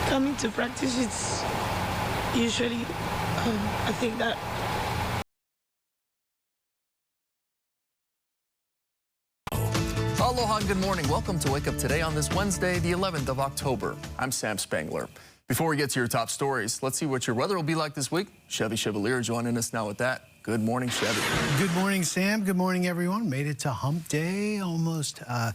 Coming to practice, it's usually, I think that Aloha and good morning. Welcome to Wake Up Today on this Wednesday, the 11th of October. I'm Sam Spangler. Before we get to your top stories, let's see what your weather will be like this week. Chevy Chevalier joining us now with that. Good morning, Chevy. Good morning, Sam. Good morning, everyone. Made it to Hump Day almost. I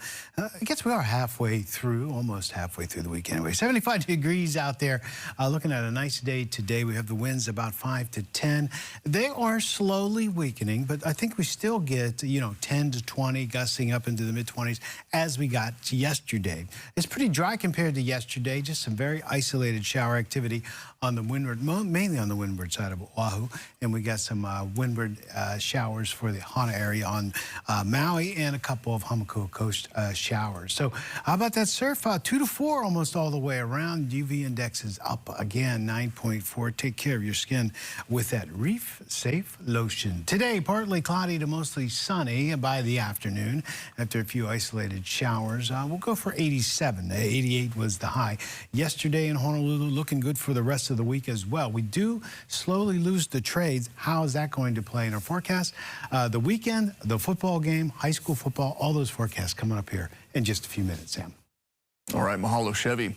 guess we are almost halfway through the week anyway. 75 degrees out there. Looking at a nice day today. We have the winds about 5 to 10. They are slowly weakening, but I think we still get, 10 to 20, gusting up into the mid-20s as we got to yesterday. It's pretty dry compared to yesterday. Just some very isolated shower activity on the windward, mainly on the windward side of Oahu. And we got some windward showers for the Hana area on Maui and a couple of Hamakua Coast showers. So how about that surf? 2 to 4 almost all the way around. UV index is up again, 9.4. Take care of your skin with that Reef Safe Lotion. Today, partly cloudy to mostly sunny by the afternoon. After a few isolated showers, we'll go for 87. 88 was the high. Yesterday in Honolulu, looking good for the rest of the week as well. We do slowly lose the trades. How is that going to play in our forecast? The weekend, the football game, high school football, all those forecasts coming up here in just a few minutes, Sam. All right, mahalo, Chevy.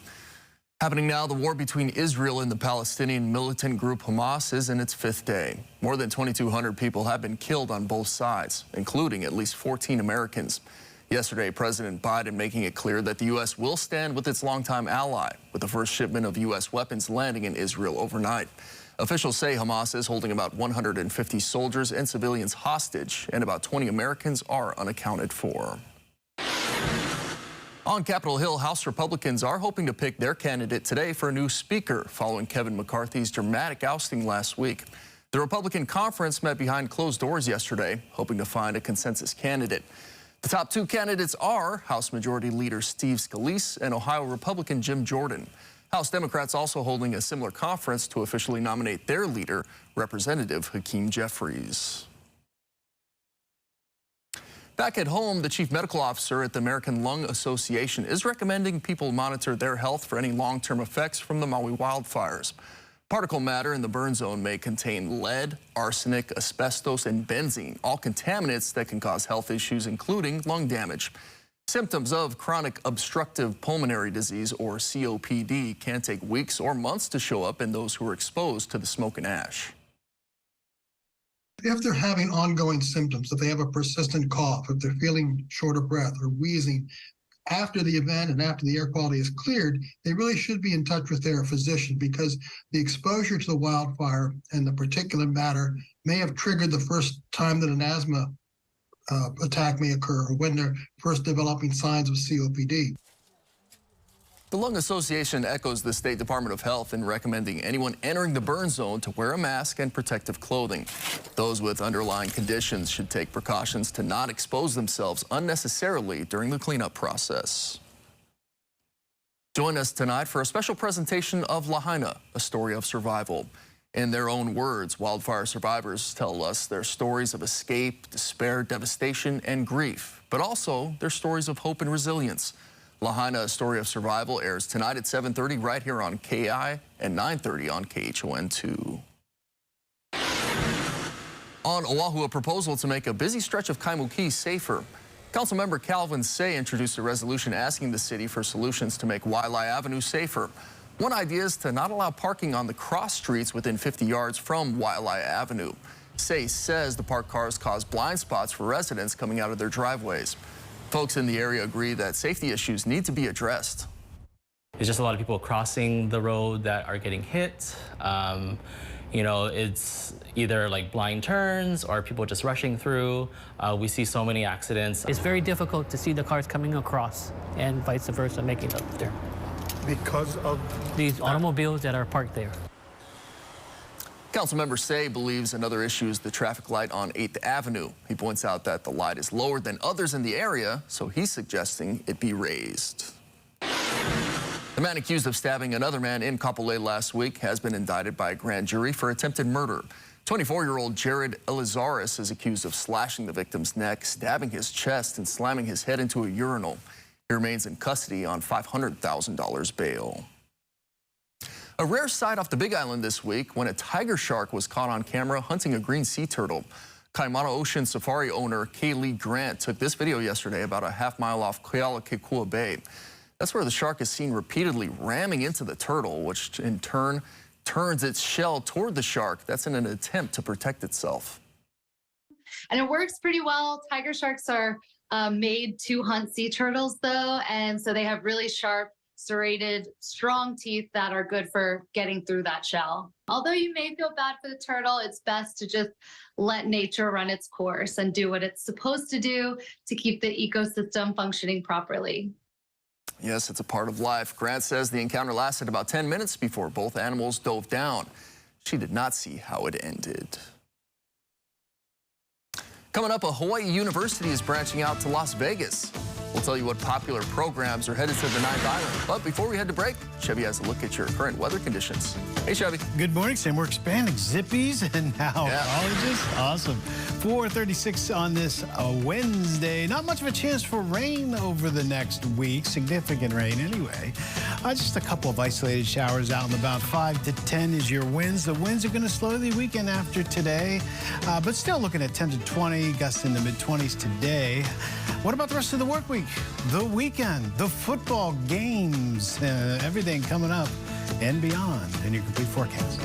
Happening now, the war between Israel and the Palestinian militant group Hamas is in its 5th day. More than 2,200 people have been killed on both sides, including at least 14 Americans. Yesterday, President Biden making it clear that the U.S. will stand with its longtime ally, with the first shipment of U.S. weapons landing in Israel overnight. Officials say Hamas is holding about 150 soldiers and civilians hostage, and about 20 Americans are unaccounted for. On Capitol Hill, House Republicans are hoping to pick their candidate today for a new speaker following Kevin McCarthy's dramatic ousting last week. The Republican conference met behind closed doors yesterday, hoping to find a consensus candidate. The top 2 candidates are House Majority Leader Steve Scalise and Ohio Republican Jim Jordan. House Democrats also holding a similar conference to officially nominate their leader, Representative Hakeem Jeffries. Back at home, the chief medical officer at the American Lung Association is recommending people monitor their health for any long-term effects from the Maui wildfires. Particle matter in the burn zone may contain lead, arsenic, asbestos, and benzene, all contaminants that can cause health issues, including lung damage. Symptoms of chronic obstructive pulmonary disease, or COPD, can take weeks or months to show up in those who are exposed to the smoke and ash. If they're having ongoing symptoms, if they have a persistent cough, if they're feeling short of breath or wheezing, after the event and after the air quality is cleared, they really should be in touch with their physician, because the exposure to the wildfire and the particulate matter may have triggered the first time that an asthma attack may occur, or when they're first developing signs of COPD. The Lung Association echoes the State Department of Health in recommending anyone entering the burn zone to wear a mask and protective clothing. Those with underlying conditions should take precautions to not expose themselves unnecessarily during the cleanup process. Join us tonight for a special presentation of Lahaina, a story of survival. In their own words, wildfire survivors tell us their stories of escape, despair, devastation, and grief, but also their stories of hope and resilience. Lahaina, a story of survival, airs tonight at 7:30 right here on KI and 9:30 on KHON2. On Oahu, a proposal to make a busy stretch of Kaimuki safer. Councilmember Calvin Say introduced a resolution asking the city for solutions to make Waialae Avenue safer. One idea is to not allow parking on the cross streets within 50 yards from Waialae Avenue. Say says the parked cars cause blind spots for residents coming out of their driveways. Folks in the area agree that safety issues need to be addressed. It's just a lot of people crossing the road that are getting hit. It's either like blind turns or people just rushing through. We see so many accidents. It's very difficult to see the cars coming across and vice versa making it up there. Because of these automobiles that are parked there. Councilmember Say believes another issue is the traffic light on 8th Avenue. He points out that the light is lower than others in the area, so he's suggesting it be raised. The man accused of stabbing another man in Kapolei last week has been indicted by a grand jury for attempted murder. 24-year-old Jared Elizaris is accused of slashing the victim's neck, stabbing his chest, and slamming his head into a urinal. He remains in custody on $500,000 bail. A rare sight off the Big Island this week when a tiger shark was caught on camera hunting a green sea turtle. Kaimana Ocean Safari owner Kaylee Grant took this video yesterday about a half-mile off Kealakekua Bay. That's where the shark is seen repeatedly ramming into the turtle, which in turn turns its shell toward the shark. That's in an attempt to protect itself. And it works pretty well. Tiger sharks are made to hunt sea turtles, though, and so they have really sharp, serrated, strong teeth that are good for getting through that shell. Although you may feel bad for the turtle, it's best to just let nature run its course and do what it's supposed to do to keep the ecosystem functioning properly. Yes, it's a part of life. Grant says the encounter lasted about 10 minutes before both animals dove down. She did not see how it ended. Coming up, a Hawaii university is branching out to Las Vegas. We'll tell you what popular programs are headed to the 9th Island. But before we head to break, Chevy has a look at your current weather conditions. Hey, Chevy. Good morning, Sam. We're expanding Zippies and now colleges. Awesome. 4:36 on this Wednesday. Not much of a chance for rain over the next week. Significant rain anyway. Just a couple of isolated showers out and about. 5 to 10 is your winds. The winds are going to slowly weaken after today, but still looking at 10 to 20, gusts in the mid-20s today. What about the rest of the work week? The weekend, the football games, everything coming up and beyond in your complete forecast.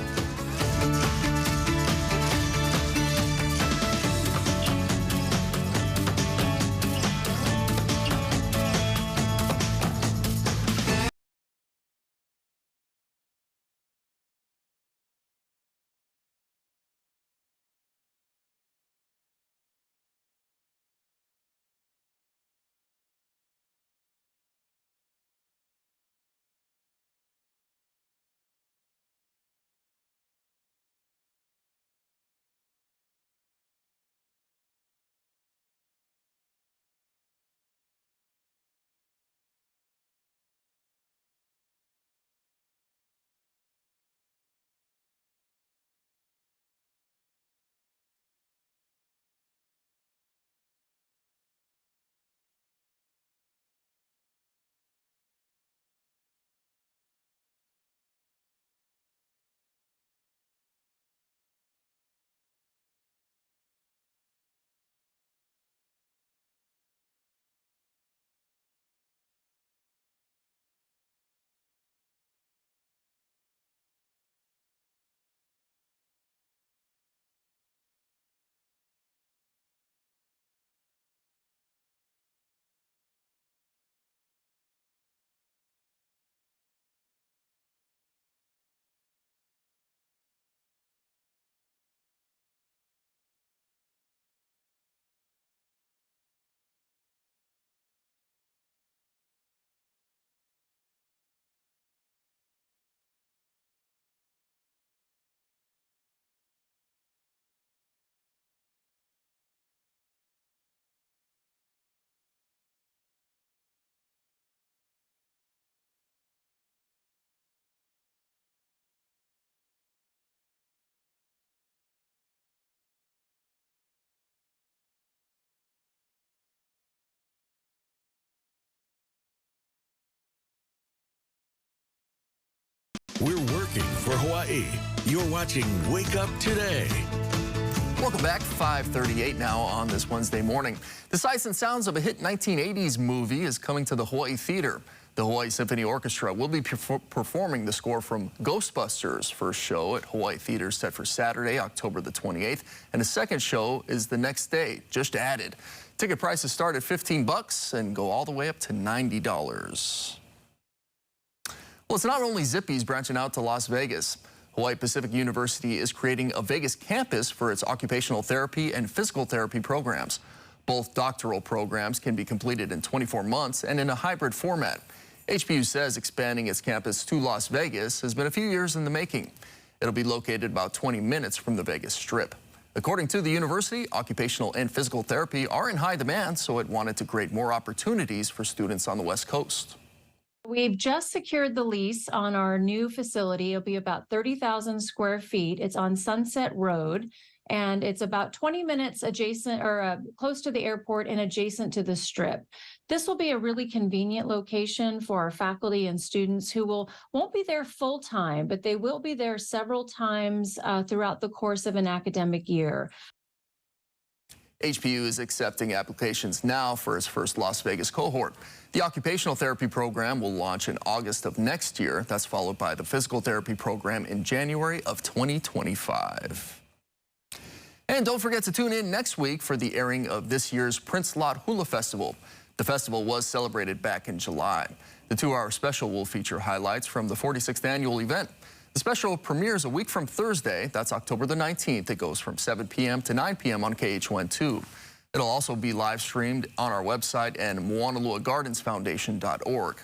We're working for Hawaii. You're watching Wake Up Today. Welcome back. 5:38 now on this Wednesday morning. The sights and sounds of a hit 1980s movie is coming to the Hawaii Theater. The Hawaii Symphony Orchestra will be performing the score from Ghostbusters' first show at Hawaii Theater set for Saturday, October the 28th. And the second show is the next day, just added. Ticket prices start at $15 and go all the way up to $90. Well, it's not only Zippies branching out to Las Vegas. Hawaii Pacific University is creating a Vegas campus for its occupational therapy and physical therapy programs. Both doctoral programs can be completed in 24 months and in a hybrid format. HPU says expanding its campus to Las Vegas has been a few years in the making. It'll be located about 20 minutes from the Vegas Strip. According to the university, occupational and physical therapy are in high demand, so it wanted to create more opportunities for students on the West Coast. We've just secured the lease on our new facility. It'll be about 30,000 square feet. It's on Sunset Road, and it's about 20 minutes adjacent or close to the airport and adjacent to the Strip. This will be a really convenient location for our faculty and students who won't be there full time, but they will be there several times throughout the course of an academic year. HPU is accepting applications now for its first Las Vegas cohort. The occupational therapy program will launch in August of next year. That's followed by the physical therapy program in January of 2025. And don't forget to tune in next week for the airing of this year's Prince Lot Hula Festival. The festival was celebrated back in July. The 2-hour special will feature highlights from the 46th annual event. The special premieres a week from Thursday. That's October the 19th. It goes from 7 p.m. to 9 p.m. on KH1-2. It'll also be live streamed on our website and MoanaloaGardensFoundation.org.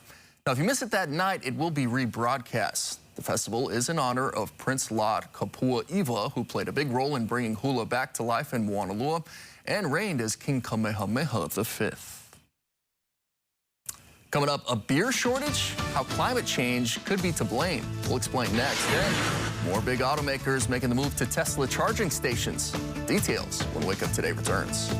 Now, if you miss it that night, it will be rebroadcast. The festival is in honor of Prince Lot Kapua'iwa, who played a big role in bringing hula back to life in Moanalua and reigned as King Kamehameha V. Coming up, a beer shortage? How climate change could be to blame. We'll explain next. And more big automakers making the move to Tesla charging stations. Details when Wake Up Today returns.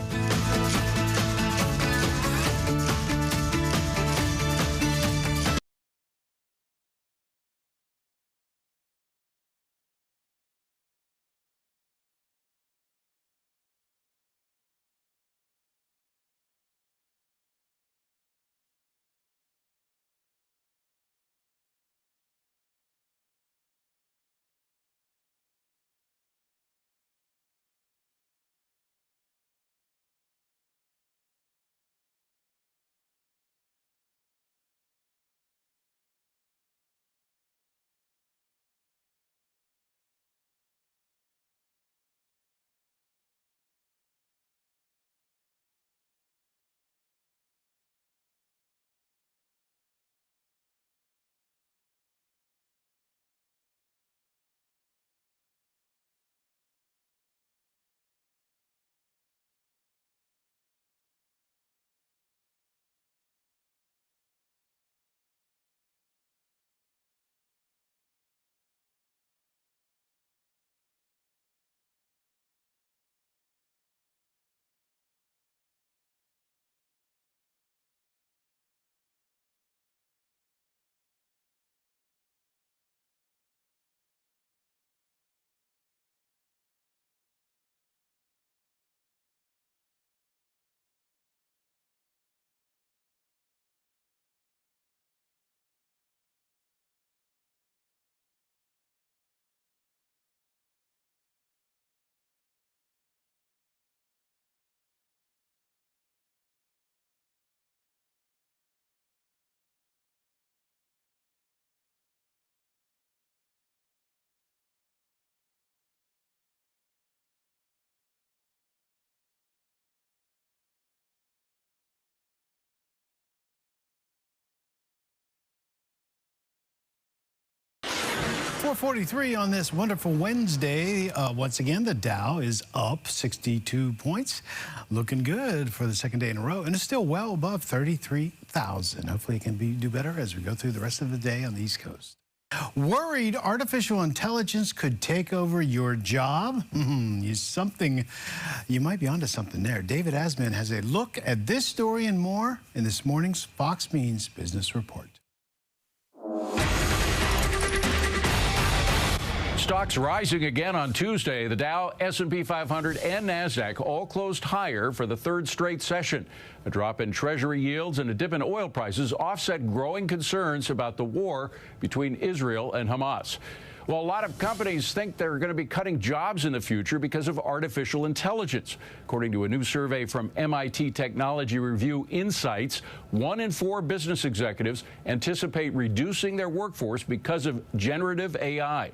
.443 on this wonderful Wednesday. Once again, the Dow is up 62 points. Looking good for the second day in a row, and it's still well above 33,000. Hopefully it can do better as we go through the rest of the day on the East Coast. Worried artificial intelligence could take over your job? You might be onto something there. David Asman has a look at this story and more in this morning's Fox Means Business Report. Stocks rising again on Tuesday. The Dow, S&P 500, and NASDAQ all closed higher for the third straight session. A drop in Treasury yields and a dip in oil prices offset growing concerns about the war between Israel and Hamas. Well, a lot of companies think they're going to be cutting jobs in the future because of artificial intelligence. According to a new survey from MIT Technology Review Insights, 1 in 4 business executives anticipate reducing their workforce because of generative AI.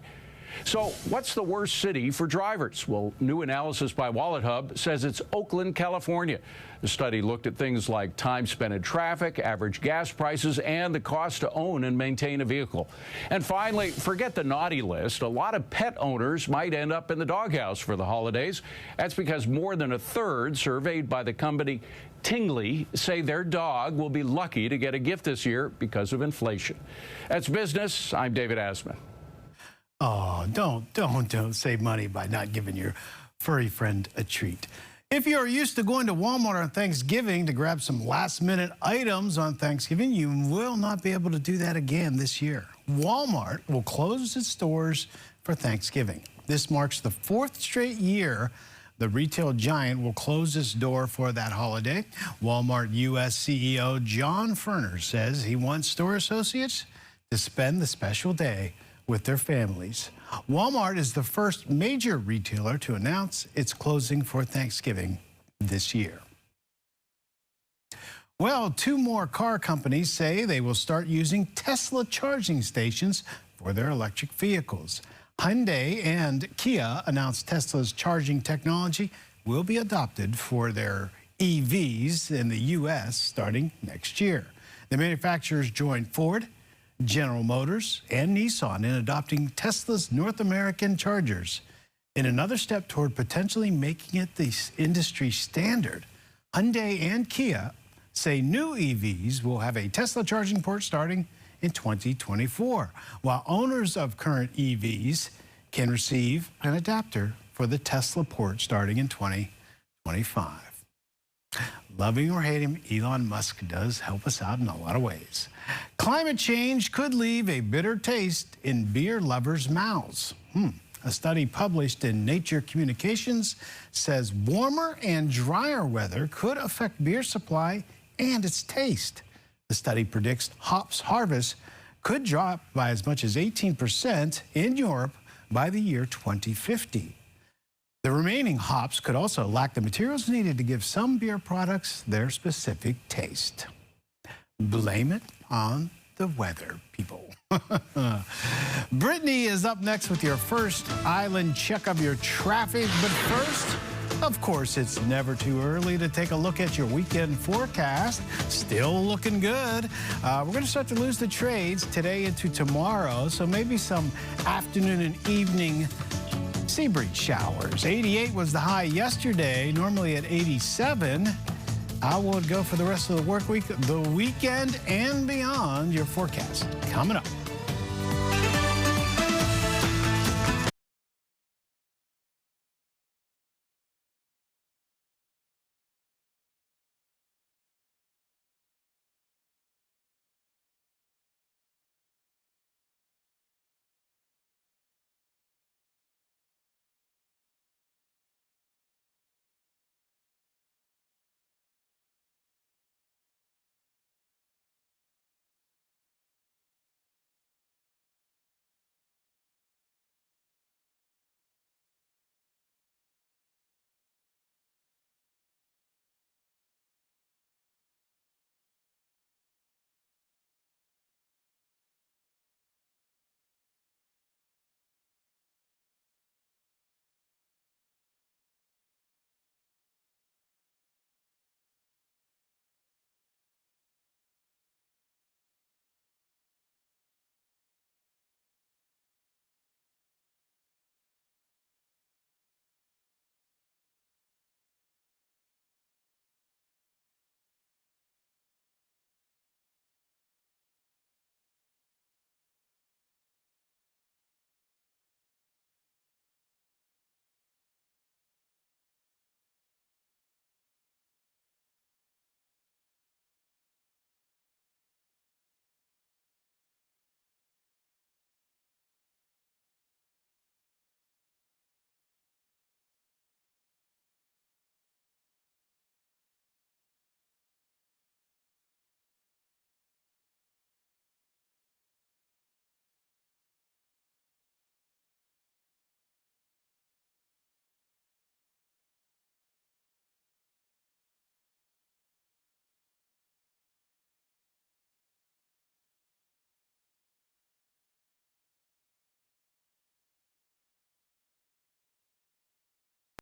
So what's the worst city for drivers? Well, new analysis by WalletHub says it's Oakland, California. The study looked at things like time spent in traffic, average gas prices, and the cost to own and maintain a vehicle. And finally, forget the naughty list. A lot of pet owners might end up in the doghouse for the holidays. That's because more than a third surveyed by the company Tingley say their dog will be lucky to get a gift this year because of inflation. That's business. I'm David Asman. Oh, don't save money by not giving your furry friend a treat. If you're used to going to Walmart on Thanksgiving to grab some last-minute items on Thanksgiving, you will not be able to do that again this year. Walmart will close its stores for Thanksgiving. This marks the 4th straight year the retail giant will close its door for that holiday. Walmart U.S. CEO John Furner says he wants store associates to spend the special day with their families. Walmart is the first major retailer to announce it's closing for Thanksgiving this year. Well, 2 more car companies say they will start using Tesla charging stations for their electric vehicles. Hyundai and Kia announced Tesla's charging technology will be adopted for their EVs in the U.S. starting next year. The manufacturers joined Ford, General Motors, and Nissan in adopting Tesla's North American chargers. In another step toward potentially making it the industry standard, Hyundai and Kia say new EVs will have a Tesla charging port starting in 2024, while owners of current EVs can receive an adapter for the Tesla port starting in 2025. Loving or hating him, Elon Musk does help us out in a lot of ways. Climate change could leave a bitter taste in beer lovers' mouths. A study published in Nature Communications says warmer and drier weather could affect beer supply and its taste. The study predicts hops harvest could drop by as much as 18% in Europe by the year 2050. The remaining hops could also lack the materials needed to give some beer products their specific taste. Blame it on the weather, people. Brittany is up next with your first island check of your traffic. But first, of course, it's never too early to take a look at your weekend forecast. Still looking good. We're going to start to lose the trades today into tomorrow, so maybe some afternoon and evening sea breeze showers. 88 was the high yesterday, normally at 87. How will it go for the rest of the work week, the weekend, and beyond? Your forecast coming up.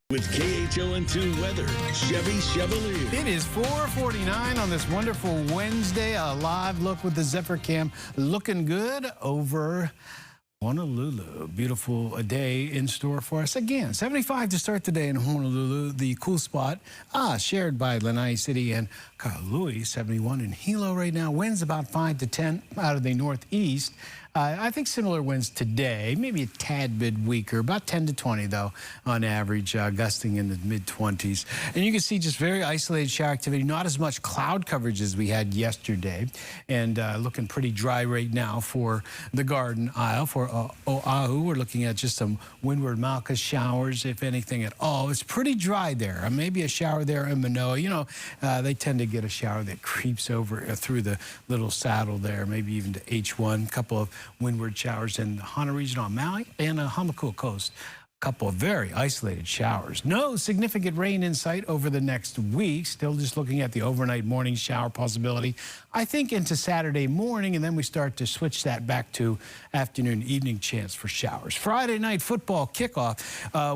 With KHON2 weather, Chevy Chevalier. It is 4:49 on this wonderful Wednesday. A live look with the Zephyr Cam looking good over Honolulu. Beautiful day in store for us. Again, 75 to start the day in Honolulu, the cool spot shared by Lanai City and Kahului, 71 in Hilo right now. Winds about 5 to 10 out of the northeast. I think similar winds today, maybe a tad bit weaker, about 10 to 20 though on average, gusting in the mid-20s. And you can see just very isolated shower activity, not as much cloud coverage as we had yesterday, and looking pretty dry right now for the Garden Isle. For Oahu, we're looking at just some windward Malca showers, if anything at all. It's pretty dry there. Maybe a shower there in Manoa. You know, they tend to get a shower that creeps over through the little saddle there, maybe even to H1. A couple of windward showers in the Hana region on Maui and Hamakua coast. A couple of very isolated showers. No significant rain in sight over the next week. Still just looking at the overnight morning shower possibility, I think into Saturday morning, and then we start to switch that back to afternoon, evening chance for showers. Friday night football kickoff.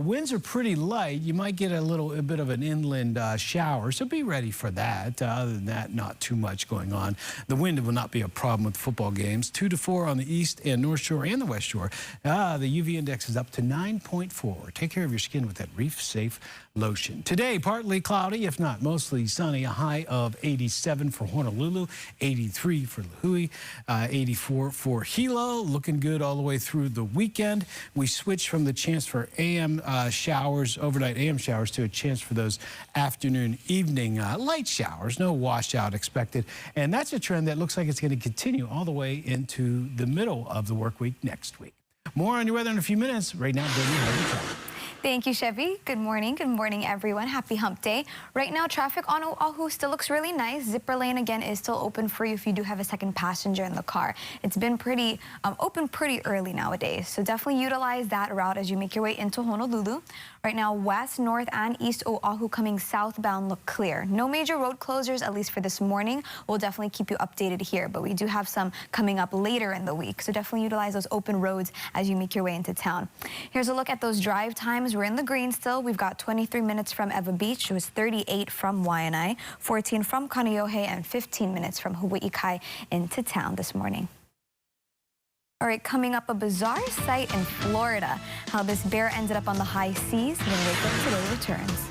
Winds are pretty light. You might get a bit of an inland shower, so be ready for that. Other than that, not too much going on. The wind will not be a problem with football games. 2 to 4 on the east and north shore and the west shore. The UV index is up to 9.4. Take care of your skin with that Reef Safe lotion. Today, partly cloudy, if not mostly sunny. A high of 87 for Honolulu, 83 for Lihue, 84 for Hilo. Looking good all the way through the weekend. We switch from the chance for AM showers, overnight AM showers, to a chance for those afternoon, evening light showers. No washout expected. And that's a trend that looks like it's going to continue all the way into the middle of the work week next week. More on your weather in a few minutes. Right now, Brittany, how are you doing? Thank you, Chevy. Good morning, everyone. Happy hump day. Right now, traffic on Oahu still looks really nice. Zipper lane, again, is still open for you if you do have a second passenger in the car. It's been pretty open pretty early nowadays, so definitely utilize that route as you make your way into Honolulu. Right now, west, north, and east Oahu coming southbound look clear. No major road closures, at least for this morning. We'll definitely keep you updated here, but we do have some coming up later in the week, so definitely utilize those open roads as you make your way into town. Here's a look at those drive times. We're in the green still. We've got 23 minutes from Ewa Beach. It was 38 from Waianae, 14 from Kaneohe, and 15 minutes from Hawaii Kai into town this morning. All right, coming up, a bizarre sight in Florida. How this bear ended up on the high seas when Wake Up Today returns.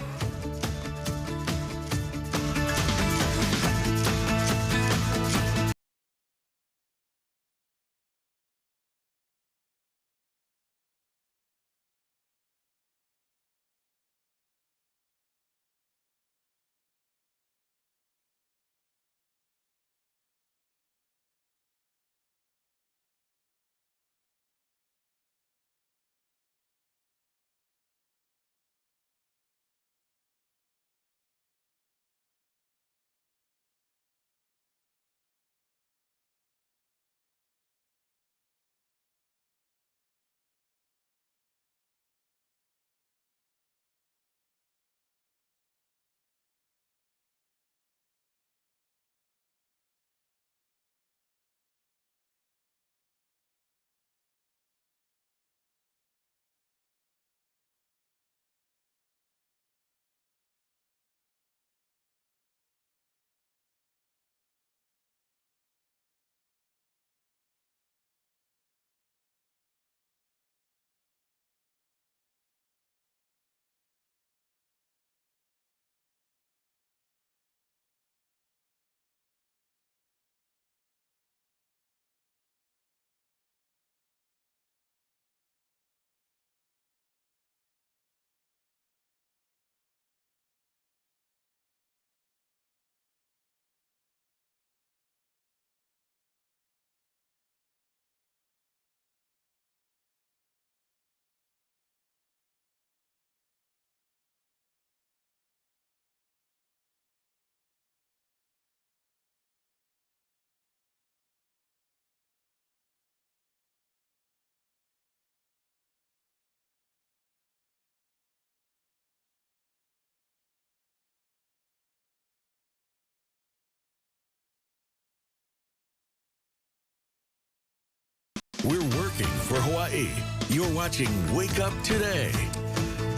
We're working for Hawaii. You're watching Wake Up Today.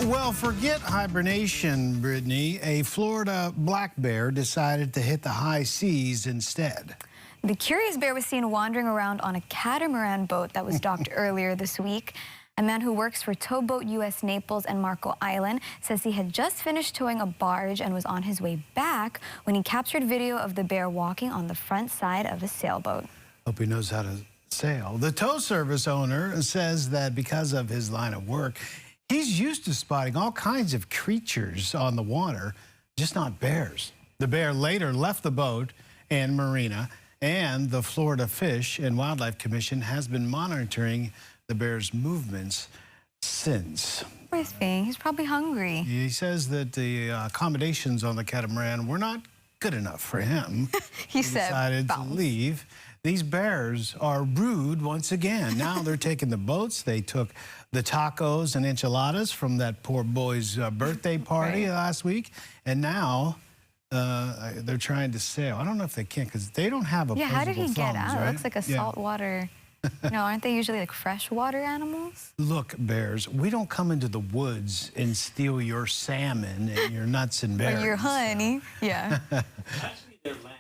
Well, forget hibernation, Brittany. A Florida black bear decided to hit the high seas instead. The curious bear was seen wandering around on a catamaran boat that was docked earlier this week. A man who works for Towboat US Naples and Marco Island says he had just finished towing a barge and was on his way back when he captured video of the bear walking on the front side of a sailboat. Hope he knows how to sail. The tow service owner says that because of his line of work, he's used to spotting all kinds of creatures on the water, just not bears. The bear later left the boat and marina, and the Florida Fish and Wildlife Commission has been monitoring the bear's movements since. Poor thing, he's probably hungry. He says that the accommodations on the catamaran were not good enough for him. He decided to leave. These bears are rude once again. Now they're taking the boats. They took the tacos and enchiladas from that poor boy's birthday party last week, and now they're trying to sail. I don't know if they can because they don't have opposable how did he get thumbs, out? right? It looks like a saltwater. No, aren't they usually like freshwater animals? Look, bears, we don't come into the woods and steal your salmon and your nuts and berries. Or your honey. Yeah. Actually, they're land.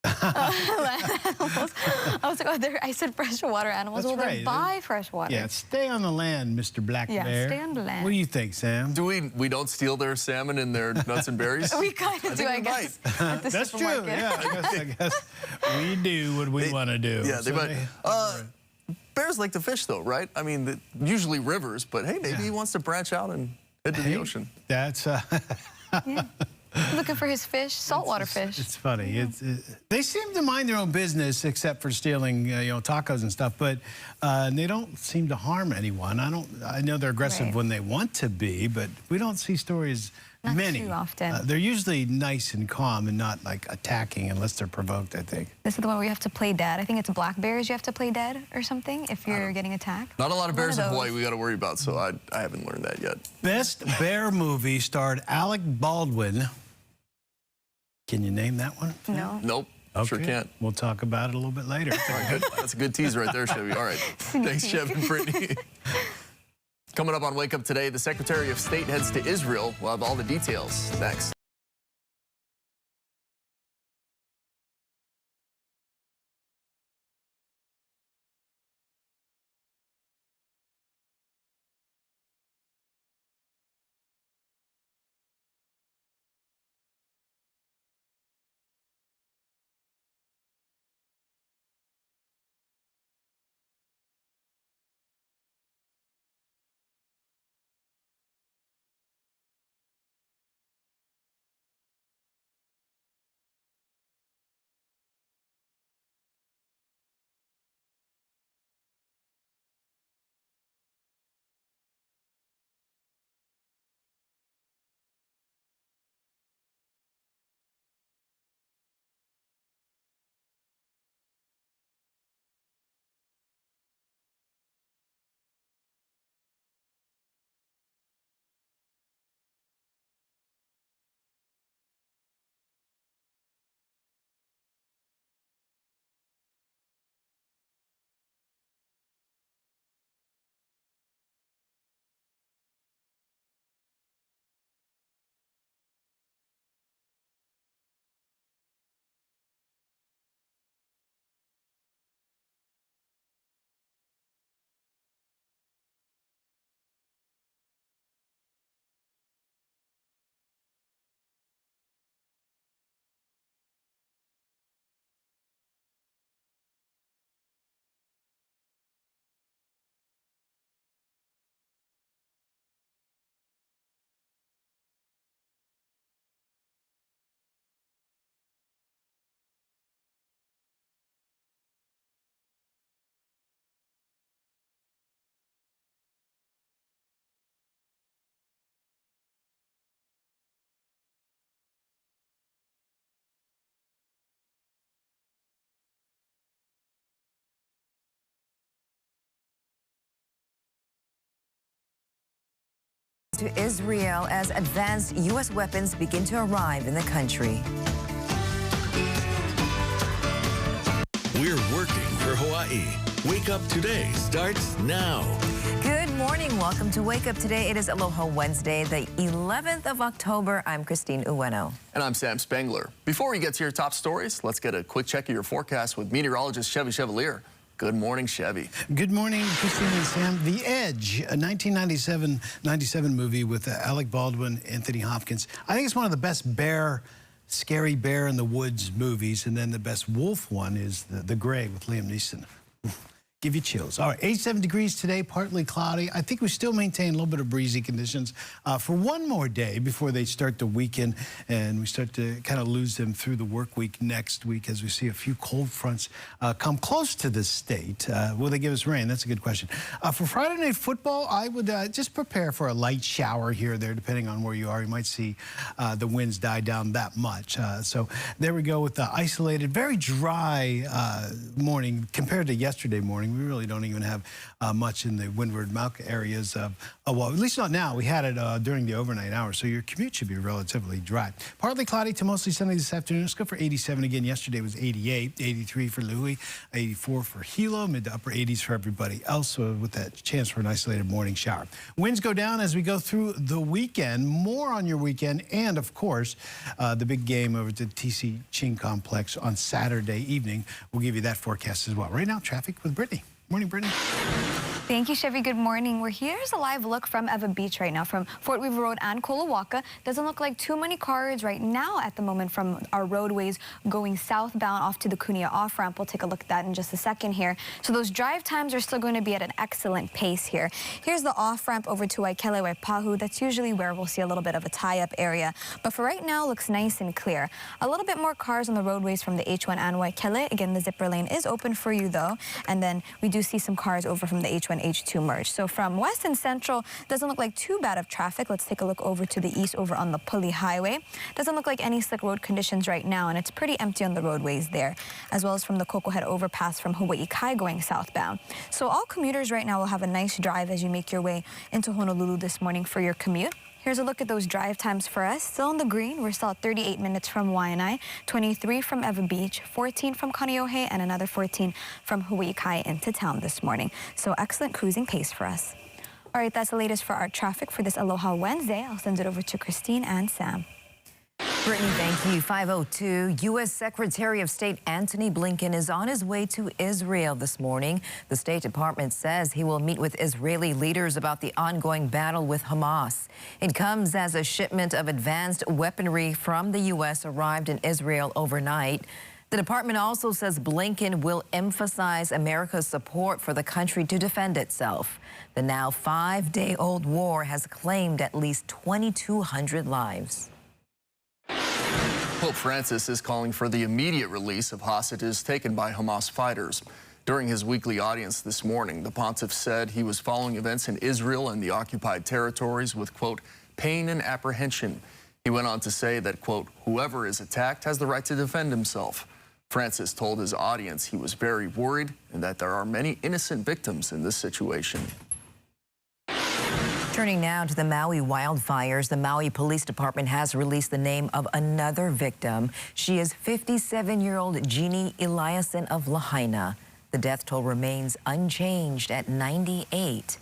Land animals. I was like, oh, I said freshwater animals. That's well, right. they buy freshwater. Yeah, stay on the land, Mr. Black Bear. Stay on the land. What do you think, Sam? Do we don't steal their salmon and their nuts and berries? We kind of do, I guess. At the That's true. supermarket. Yeah, I guess we do what we want to do. Yeah, they might. Bears like to fish, though, right? I mean, usually rivers, but hey, maybe he wants to branch out and head to the ocean. That's Looking for his fish, saltwater fish. It's funny. They seem to mind their own business, except for stealing, tacos and stuff. But they don't seem to harm anyone. I know they're aggressive when they want to be, but we don't see stories many. Not too often. They're usually nice and calm and not like attacking unless they're provoked, I think. This is the one where you have to play dead. I think it's black bears you have to play dead or something if you're getting attacked. Not a lot of bears in Hawaii we got to worry about, so I haven't learned that yet. Best Bear movie starred Alec Baldwin. Can you name that one? No. Nope. Okay. Sure can't. We'll talk about it a little bit later. All right, good. That's a good tease right there, Chevy. All right. Thanks, Chevy and Brittany. Coming up on Wake Up Today, the Secretary of State heads to Israel. We'll have all the details next. To Israel as advanced U.S. weapons begin to arrive in the country. We're working for Hawaii. Wake Up Today starts now. Good morning. Welcome to Wake Up Today. It is Aloha Wednesday, the 11th of October. I'm Christine Ueno. And I'm Sam Spengler. Before we get to your top stories, let's get a quick check of your forecast with meteorologist Chevy Chevalier. Good morning, Chevy. Good morning, Christine and Sam. The Edge, a 1997 movie with Alec Baldwin, Anthony Hopkins. I think it's one of the best scary bear in the woods movies, and then the best wolf one is The Gray with Liam Neeson. Give you chills. All right, 87 degrees today, partly cloudy. I think we still maintain a little bit of breezy conditions for one more day before they start the weekend, and we start to kind of lose them through the work week next week as we see a few cold fronts come close to the state. Will they give us rain? That's a good question. For Friday Night Football, I would just prepare for a light shower here or there, depending on where you are. You might see the winds die down that much. So there we go with the isolated, very dry morning compared to yesterday morning. We really don't even have much in the Windward Mount areas. Well, at least not now. We had it during the overnight hours, so your commute should be relatively dry. Partly cloudy to mostly sunny this afternoon. Let's go for 87 again. Yesterday was 88, 83 for Louis, 84 for Hilo, mid to upper 80s for everybody else, with that chance for an isolated morning shower. Winds go down as we go through the weekend. More on your weekend, and of course, the big game over at the TC Ching Complex on Saturday evening. We'll give you that forecast as well. Right now, traffic with Brittany. Morning, Brittany. Thank you, Chevy. Good morning. Here's a live look from Eva Beach right now, from Fort Weaver Road and Colawaka. Doesn't look like too many cars right now at the moment from our roadways going southbound off to the Cunha off-ramp. We'll take a look at that in just a second here. So those drive times are still going to be at an excellent pace here. Here's the off-ramp over to Waikele, Waipahu. That's usually where we'll see a little bit of a tie-up area. But for right now, looks nice and clear. A little bit more cars on the roadways from the H1 and Waikele. Again, the zipper lane is open for you, though. And then we do see some cars over from the H1, H2 merge. So from west and central, doesn't look like too bad of traffic. Let's take a look over to the east over on the Puli Highway. Doesn't look like any slick road conditions right now, and it's pretty empty on the roadways there, as well as from the Koko Head overpass from Hawaii Kai going southbound. So all commuters right now will have a nice drive as you make your way into Honolulu this morning for your commute. Here's a look at those drive times for us. Still in the green, we're still at 38 minutes from Waianae, 23 from Eva Beach, 14 from Kaneohe, and another 14 from Hawaii Kai into town this morning. So excellent cruising pace for us. All right, that's the latest for our traffic for this Aloha Wednesday. I'll send it over to Christine and Sam. Brittany, thank you. 5:02. U.S. Secretary of State Antony Blinken is on his way to Israel this morning. The State Department says he will meet with Israeli leaders about the ongoing battle with Hamas. It comes as a shipment of advanced weaponry from the U.S. arrived in Israel overnight. The department also says Blinken will emphasize America's support for the country to defend itself. The now 5-day-old war has claimed at least 2,200 lives. Pope Francis is calling for the immediate release of hostages taken by Hamas fighters. During his weekly audience this morning, the pontiff said he was following events in Israel and the occupied territories with, quote, pain and apprehension. He went on to say that, quote, whoever is attacked has the right to defend himself. Francis told his audience he was very worried and that there are many innocent victims in this situation. Turning now to the Maui wildfires, the Maui Police Department has released the name of another victim. She is 57-year-old Jeannie Eliason of Lahaina. The death toll remains unchanged at 98.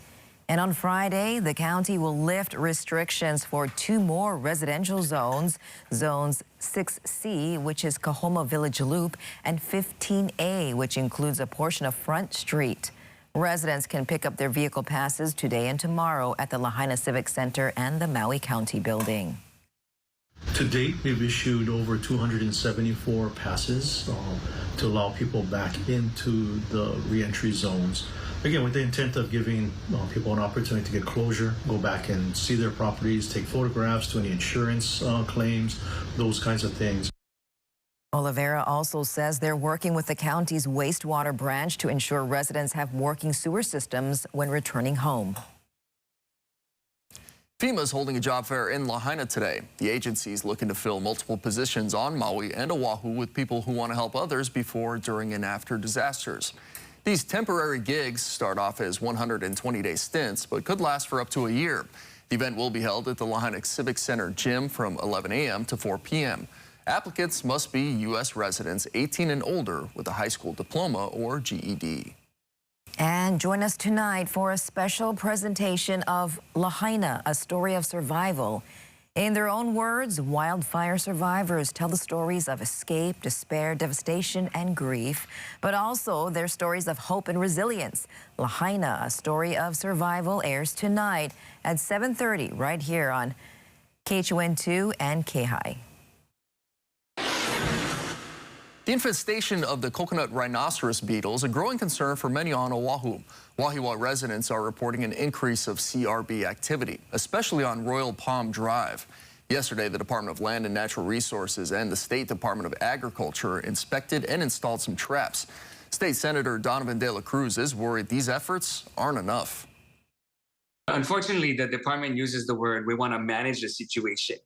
And on Friday, the county will lift restrictions for 2 more residential zones, zones 6C, which is Kahoma Village Loop, and 15A, which includes a portion of Front Street. Residents can pick up their vehicle passes today and tomorrow at the Lahaina Civic Center and the Maui County Building. To date, we've issued over 274 passes to allow people back into the reentry zones. Again, with the intent of giving people an opportunity to get closure, go back and see their properties, take photographs, do any insurance claims, those kinds of things. Oliveira also says they're working with the county's wastewater branch to ensure residents have working sewer systems when returning home. FEMA is holding a job fair in Lahaina today. The agency is looking to fill multiple positions on Maui and Oahu with people who want to help others before, during, and after disasters. These temporary gigs start off as 120-day stints, but could last for up to a year. The event will be held at the Lahaina Civic Center gym from 11 a.m. to 4 p.m. Applicants must be U.S. residents 18 and older with a high school diploma or GED. And join us tonight for a special presentation of Lahaina, a story of survival. In their own words, wildfire survivors tell the stories of escape, despair, devastation, and grief, but also their stories of hope and resilience. Lahaina, a story of survival, airs tonight at 7:30 right here on KHON2 and KHI. The infestation of the coconut rhinoceros beetle is a growing concern for many on Oahu. Wahiawa residents are reporting an increase of CRB activity, especially on Royal Palm Drive. Yesterday, the Department of Land and Natural Resources and the State Department of Agriculture inspected and installed some traps. State Senator Donovan De La Cruz is worried these efforts aren't enough. Unfortunately, the department uses the word, we want to manage the situation.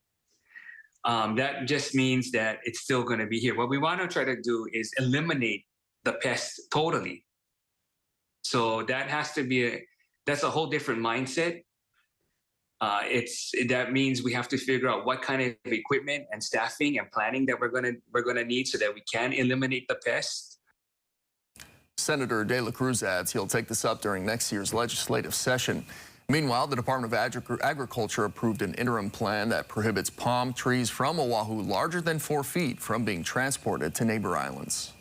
That just means that it's still going to be here. What we want to try to do is eliminate the pest totally. So that has to be that's a whole different mindset. That means we have to figure out what kind of equipment and staffing and planning that we're gonna need so that we can eliminate the pests. Senator De La Cruz adds he'll take this up during next year's legislative session. Meanwhile, the Department of Agriculture approved an interim plan that prohibits palm trees from Oahu larger than 4 feet from being transported to neighbor islands.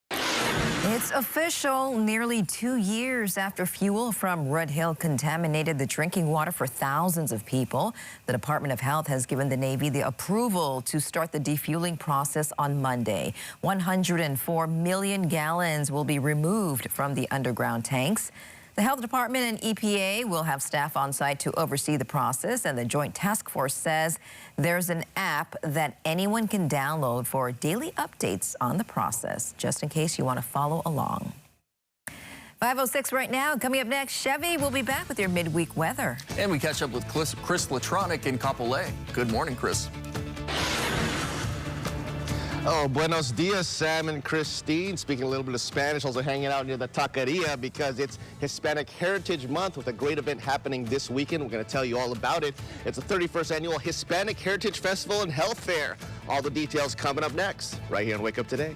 It's official. Nearly 2 years after fuel from Red Hill contaminated the drinking water for thousands of people, the Department of Health has given the Navy the approval to start the defueling process on Monday. 104 million gallons will be removed from the underground tanks. The Health Department and EPA will have staff on site to oversee the process, and the Joint Task Force says there's an app that anyone can download for daily updates on the process, just in case you want to follow along. 5:06 right now. Coming up next, Chevy will be back with your midweek weather. And we catch up with Chris Latronic in Kapolei. Good morning, Chris. Oh, buenos dias, Sam and Christine. Speaking a little bit of Spanish, also hanging out near the taqueria because it's Hispanic Heritage Month with a great event happening this weekend. We're going to tell you all about it. It's the 31st Annual Hispanic Heritage Festival and Health Fair. All the details coming up next, right here on Wake Up Today.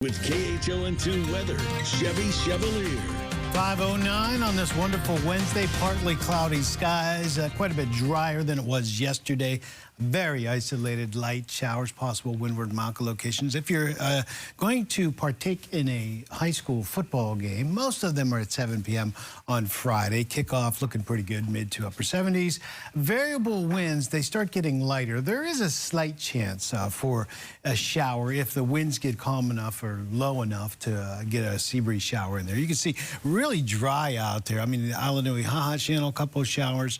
With KHON2 weather, Chevy Chevalier. 5:09 on this wonderful Wednesday. Partly cloudy skies, quite a bit drier than it was yesterday. Very isolated light showers, possible windward Mauka locations. If you're going to partake in a high school football game, most of them are at 7 p.m. on Friday. Kickoff looking pretty good, mid to upper 70s. Variable winds, they start getting lighter. There is a slight chance for a shower if the winds get calm enough or low enough to get a sea breeze shower in there. You can see really dry out there. I mean, the Alanui Haha Channel, a couple of showers,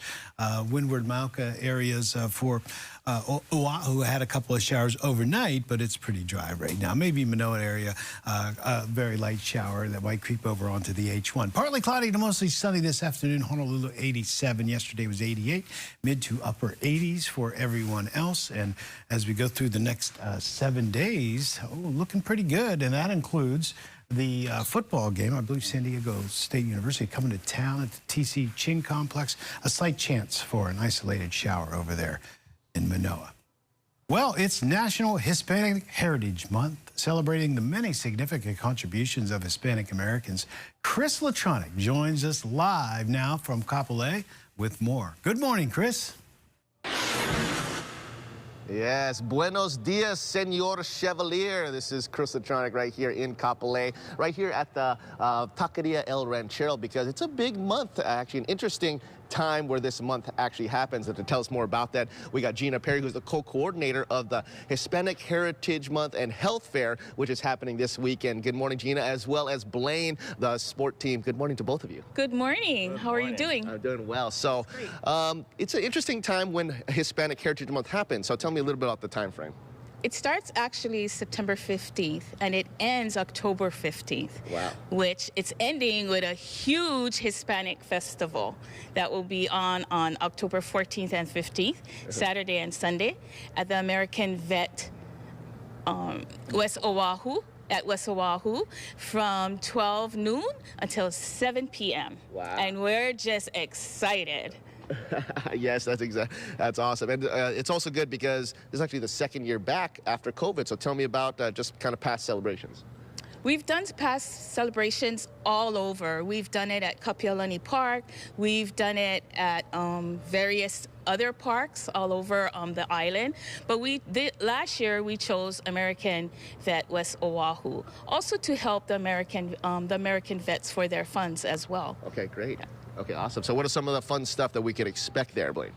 windward Mauka areas for Oahu had a couple of showers overnight, but it's pretty dry right now. Maybe Manoa area, a very light shower that might creep over onto the H1. Partly cloudy to mostly sunny this afternoon. Honolulu 87. Yesterday was 88. Mid to upper 80s for everyone else. And as we go through the next 7 days, looking pretty good. And that includes the football game. I believe San Diego State University coming to town at the TC Ching Complex. A slight chance for an isolated shower over there in Manoa. Well, it's National Hispanic Heritage Month, celebrating the many significant contributions of Hispanic Americans. Chris Latronic joins us live now from Kapolei with more. Good morning, Chris. Yes, buenos dias, Senor Chevalier. This is Chris Latronic right here in Kapolei, right here at the Taqueria El Ranchero, because it's a big month, actually, an interesting time where this month actually happens. And to tell us more about that, we got Gina Perry, who's the co-coordinator of the Hispanic Heritage Month and Health Fair, which is happening this weekend. Good morning, Gina, as well as Blaine, the sport team. Good morning to both of you. Good morning. How are you doing? I'm doing well. So it's an interesting time when Hispanic Heritage Month happens. So tell me a little bit about the time frame. It starts actually September 15th and it ends October 15th. Wow. Which it's ending with a huge Hispanic festival that will be on October 14th and 15th, Saturday and Sunday, at the American Vet West Oahu, from 12 noon until 7 p.m. Wow. And we're just excited. Yes, that's awesome. And it's also good because this is actually the second year back after COVID. So tell me about just kind of past celebrations. We've done past celebrations all over. We've done it at Kapiolani Park. We've done it at various other parks all over the island. But last year we chose American Vet West Oahu, also to help the American vets for their funds as well. Okay, great. Yeah. Okay, awesome. So what are some of the fun stuff that we could expect there, Blaine?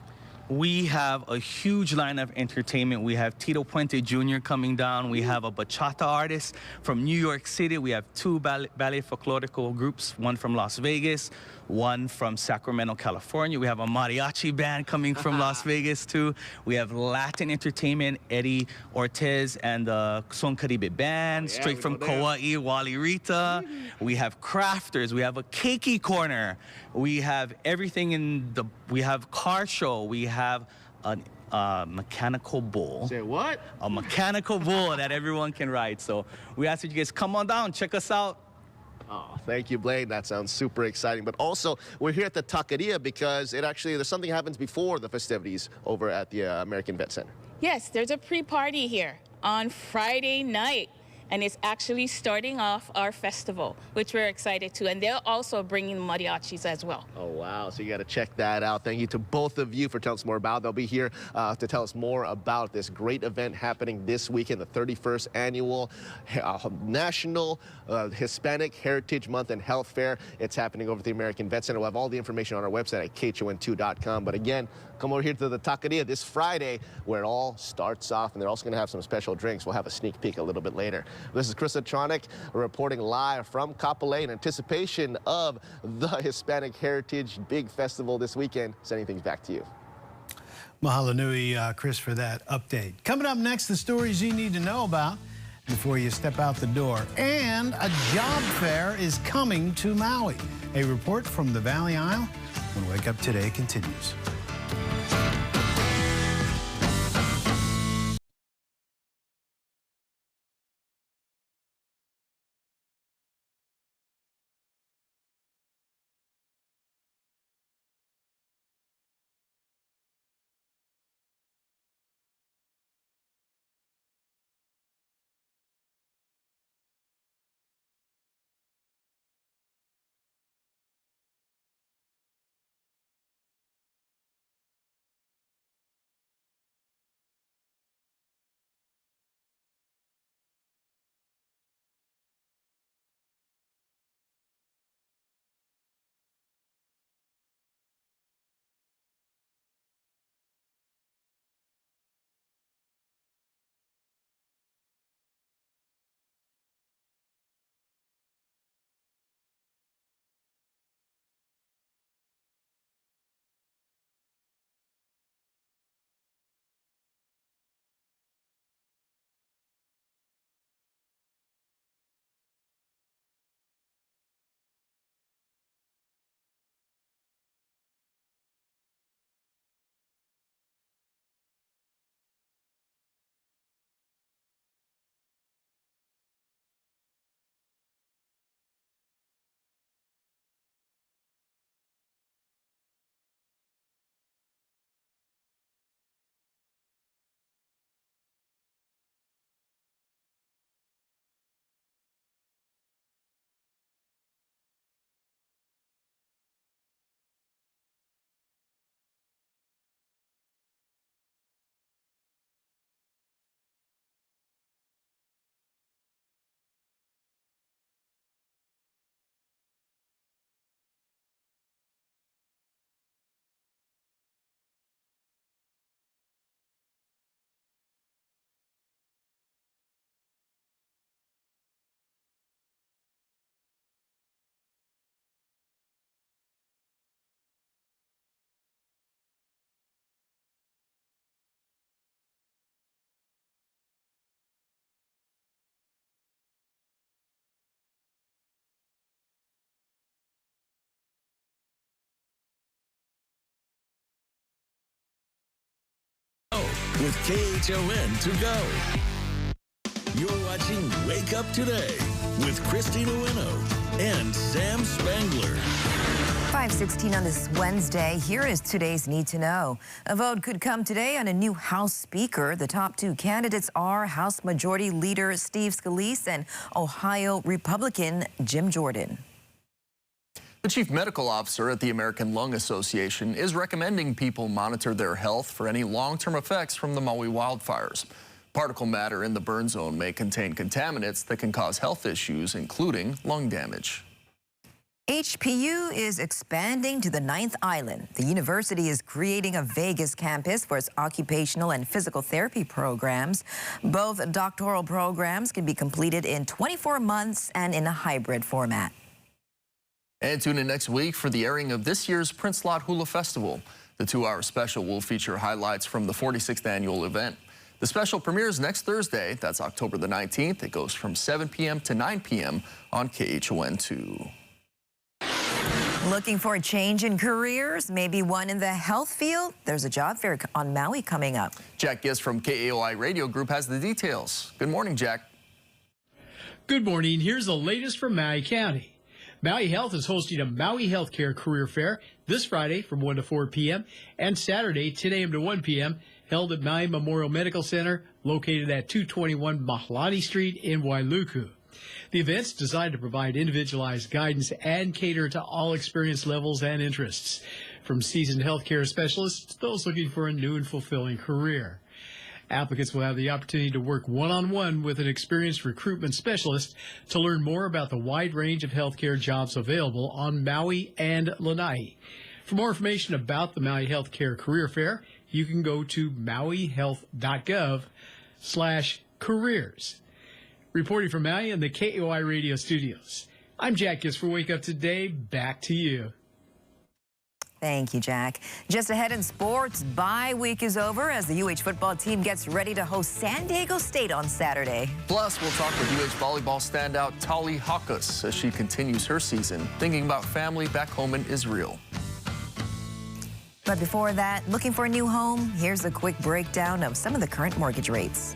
We have a huge line of entertainment. We have Tito Puente Jr. coming down. We have a bachata artist from New York City. We have two ballet folklorical groups, one from Las Vegas, one from Sacramento, California. We have a mariachi band coming from Las Vegas, too. We have Latin entertainment, Eddie Ortiz and the Son Caribe Band, straight from Kauai, Wally Rita. We have crafters. We have a keiki corner. We have everything we have car show. We have a mechanical bull. Say what? A mechanical bull that everyone can ride. So we ask that you guys come on down, check us out. Oh, thank you, Blaine. That sounds super exciting. But also, we're here at the Taqueria because there's something happens before the festivities over at the American Vet Center. Yes, there's a pre-party here on Friday night. And it's actually starting off our festival, which we're excited to. And they're also bringing mariachis as well. Oh, wow. So you got to check that out. Thank you to both of you for telling us more about it. They'll be here to tell us more about this great event happening this weekend, the 31st Annual National Hispanic Heritage Month and Health Fair. It's happening over at the American Vet Center. We'll have all the information on our website at KHON2.com. But again, come over here to the Taqueria this Friday where it all starts off. And they're also going to have some special drinks. We'll have a sneak peek a little bit later. This is Chris Latronic reporting live from Kapolei in anticipation of the Hispanic Heritage Big Festival this weekend. Sending things back to you. Mahalo nui, Chris, for that update. Coming up next, the stories you need to know about before you step out the door. And a job fair is coming to Maui. A report from the Valley Isle when Wake Up Today continues. with KHON to go. You're watching Wake Up Today with Christina Ueno and Sam Spangler. 5:16 on this Wednesday. Here is today's Need to Know. A vote could come today on a new House Speaker. The top two candidates are House Majority Leader Steve Scalise and Ohio Republican Jim Jordan. The chief medical officer at the American Lung Association is recommending people monitor their health for any long-term effects from the Maui wildfires. Particle matter in the burn zone may contain contaminants that can cause health issues, including lung damage. HPU is expanding to the 9th island. The university is creating a Vegas campus for its occupational and physical therapy programs. Both doctoral programs can be completed in 24 months and in a hybrid format. And tune in next week for the airing of this year's Prince Lot Hula Festival. The 2-hour special will feature highlights from the 46th annual event. The special premieres next Thursday. That's October the 19th. It goes from 7 p.m. to 9 p.m. on KHON2. Looking for a change in careers, maybe one in the health field? There's a job fair on Maui coming up. Jack Giss from KAOI Radio Group has the details. Good morning, Jack. Good morning. Here's the latest from Maui County. Maui Health is hosting a Maui Healthcare Career Fair this Friday from 1 to 4 p.m. and Saturday 10 a.m. to 1 p.m. held at Maui Memorial Medical Center located at 221 Mahlani Street in Wailuku. The event's designed to provide individualized guidance and cater to all experience levels and interests, from seasoned healthcare specialists to those looking for a new and fulfilling career. Applicants will have the opportunity to work one-on-one with an experienced recruitment specialist to learn more about the wide range of healthcare jobs available on Maui and Lanai. For more information about the Maui Healthcare Career Fair, you can go to mauihealth.gov/careers. Reporting from Maui and the KAOI Radio Studios, I'm Jack Giss for Wake Up Today. Back to you. Thank you, Jack. Just ahead in sports, bye week is over as the UH football team gets ready to host San Diego State on Saturday. Plus, we'll talk with UH volleyball standout Tali Hakas as she continues her season, thinking about family back home in Israel. But before that, looking for a new home? Here's a quick breakdown of some of the current mortgage rates.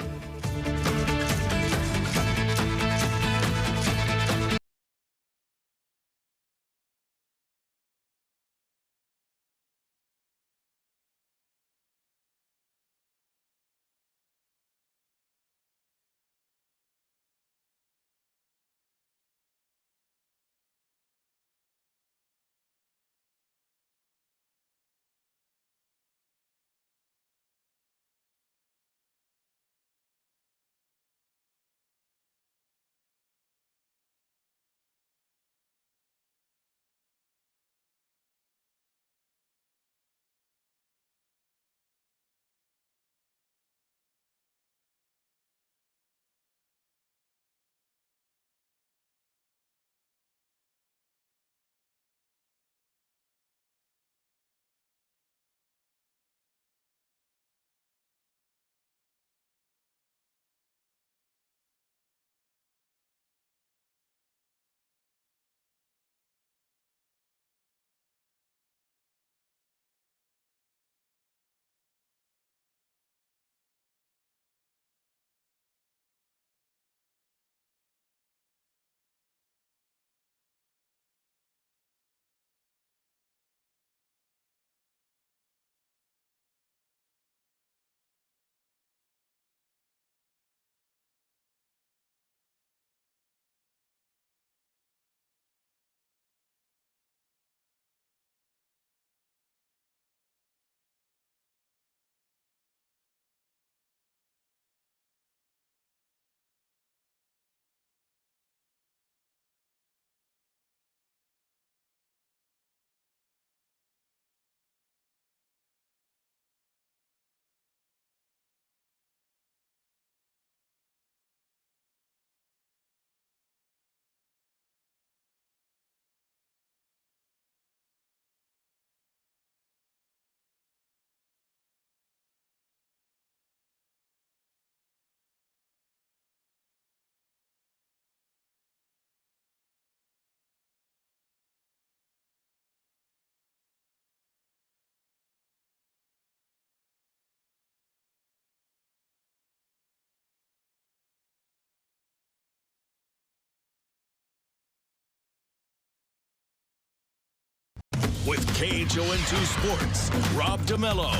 with KHON2 Sports, Rob DeMello.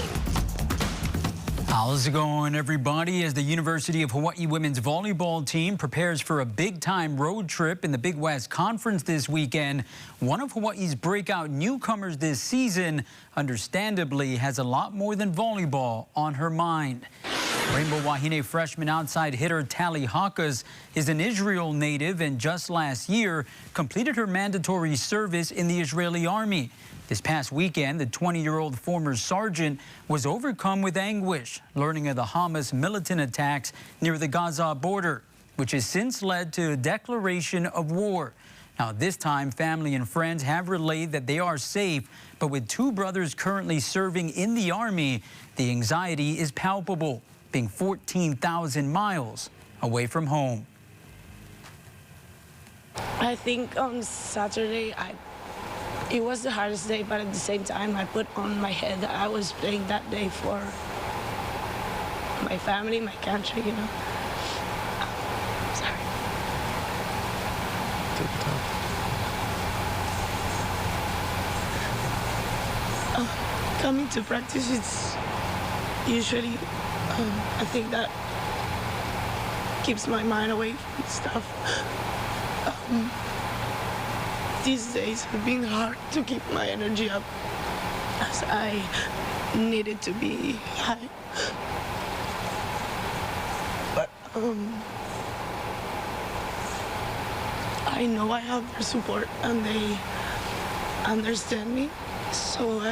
How's it going, everybody? As the University of Hawaii women's volleyball team prepares for a big-time road trip in the Big West Conference this weekend, one of Hawaii's breakout newcomers this season, understandably, has a lot more than volleyball on her mind. Rainbow Wahine freshman outside hitter Tally Hakas is an Israel native and just last year completed her mandatory service in the Israeli army. This past weekend, the 20-year-old former sergeant was overcome with anguish, learning of the Hamas militant attacks near the Gaza border, which has since led to a declaration of war. Now, this time, family and friends have relayed that they are safe, but with two brothers currently serving in the army, the anxiety is palpable, being 14,000 miles away from home. I think on Saturday, it was the hardest day, but at the same time, I put on my head that I was playing that day for my family, my country, you know. Sorry. Coming to practice, it's usually, I think that keeps my mind away from stuff. These days have been hard to keep my energy up as I needed to be high. But I know I have their support and they understand me. So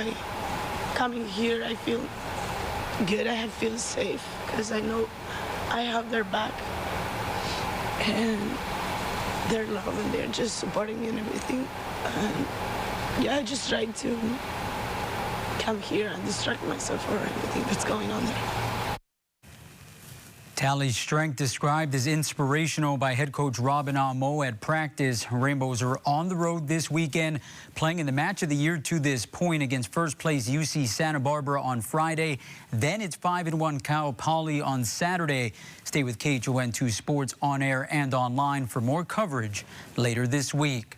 coming here, I feel good. I feel safe because I know I have their back. And their love and they're just supporting me and everything. And yeah, I just tried to come here and distract myself from everything that's going on there. Tally's strength described as inspirational by head coach Robin Amo at practice. Rainbows are on the road this weekend, playing in the match of the year to this point against first place UC Santa Barbara on Friday. Then it's 5-1 Cal Poly on Saturday. Stay with KHON2 Sports on air and online for more coverage later this week.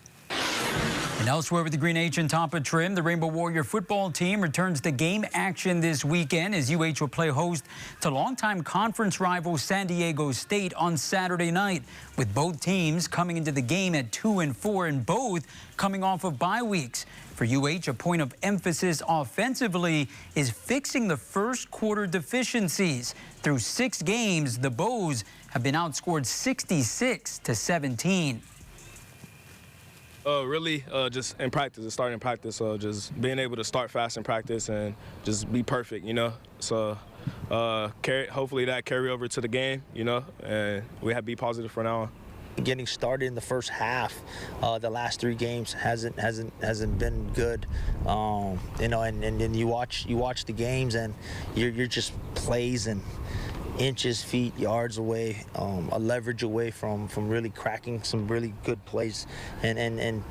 And elsewhere with the Green H and Tampa trim, the Rainbow Warrior football team returns to game action this weekend as UH will play host to longtime conference rival San Diego State on Saturday night, with both teams coming into the game at 2-4 and both coming off of bye weeks. For UH, a point of emphasis offensively is fixing the first quarter deficiencies. Through 6 games, the Bows have been outscored 66-17. Really, just in practice, starting practice, just being able to start fast in practice and just be perfect, you know. So hopefully that carry over to the game, you know, and we have to be positive from now on. Getting started in the first half, the last 3 games hasn't been good, you know, and then you watch the games and you're just plays and inches, feet, yards away, a leverage away from really cracking some really good plays and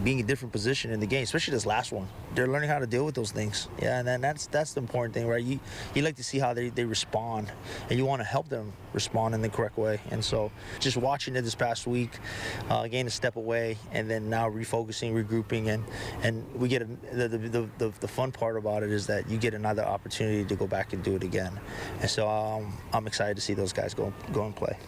being a different position in the game, especially this last one. They're learning how to deal with those things. Yeah, and then that's the important thing, right? You like to see how they respond, and you want to help them respond in the correct way. And so just watching it this past week, again, a step away, and then now refocusing, regrouping, and we get the fun part about it is that you get another opportunity to go back and do it again. And so I'm excited to see those guys go and play.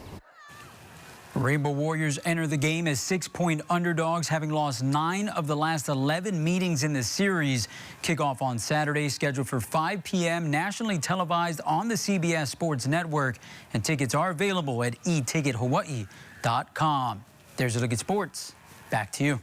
Rainbow Warriors enter the game as 6-point underdogs, having lost 9 of the last 11 meetings in the series. Kickoff on Saturday, scheduled for 5 p.m., nationally televised on the CBS Sports Network, and tickets are available at etickethawaii.com. There's a look at sports. Back to you.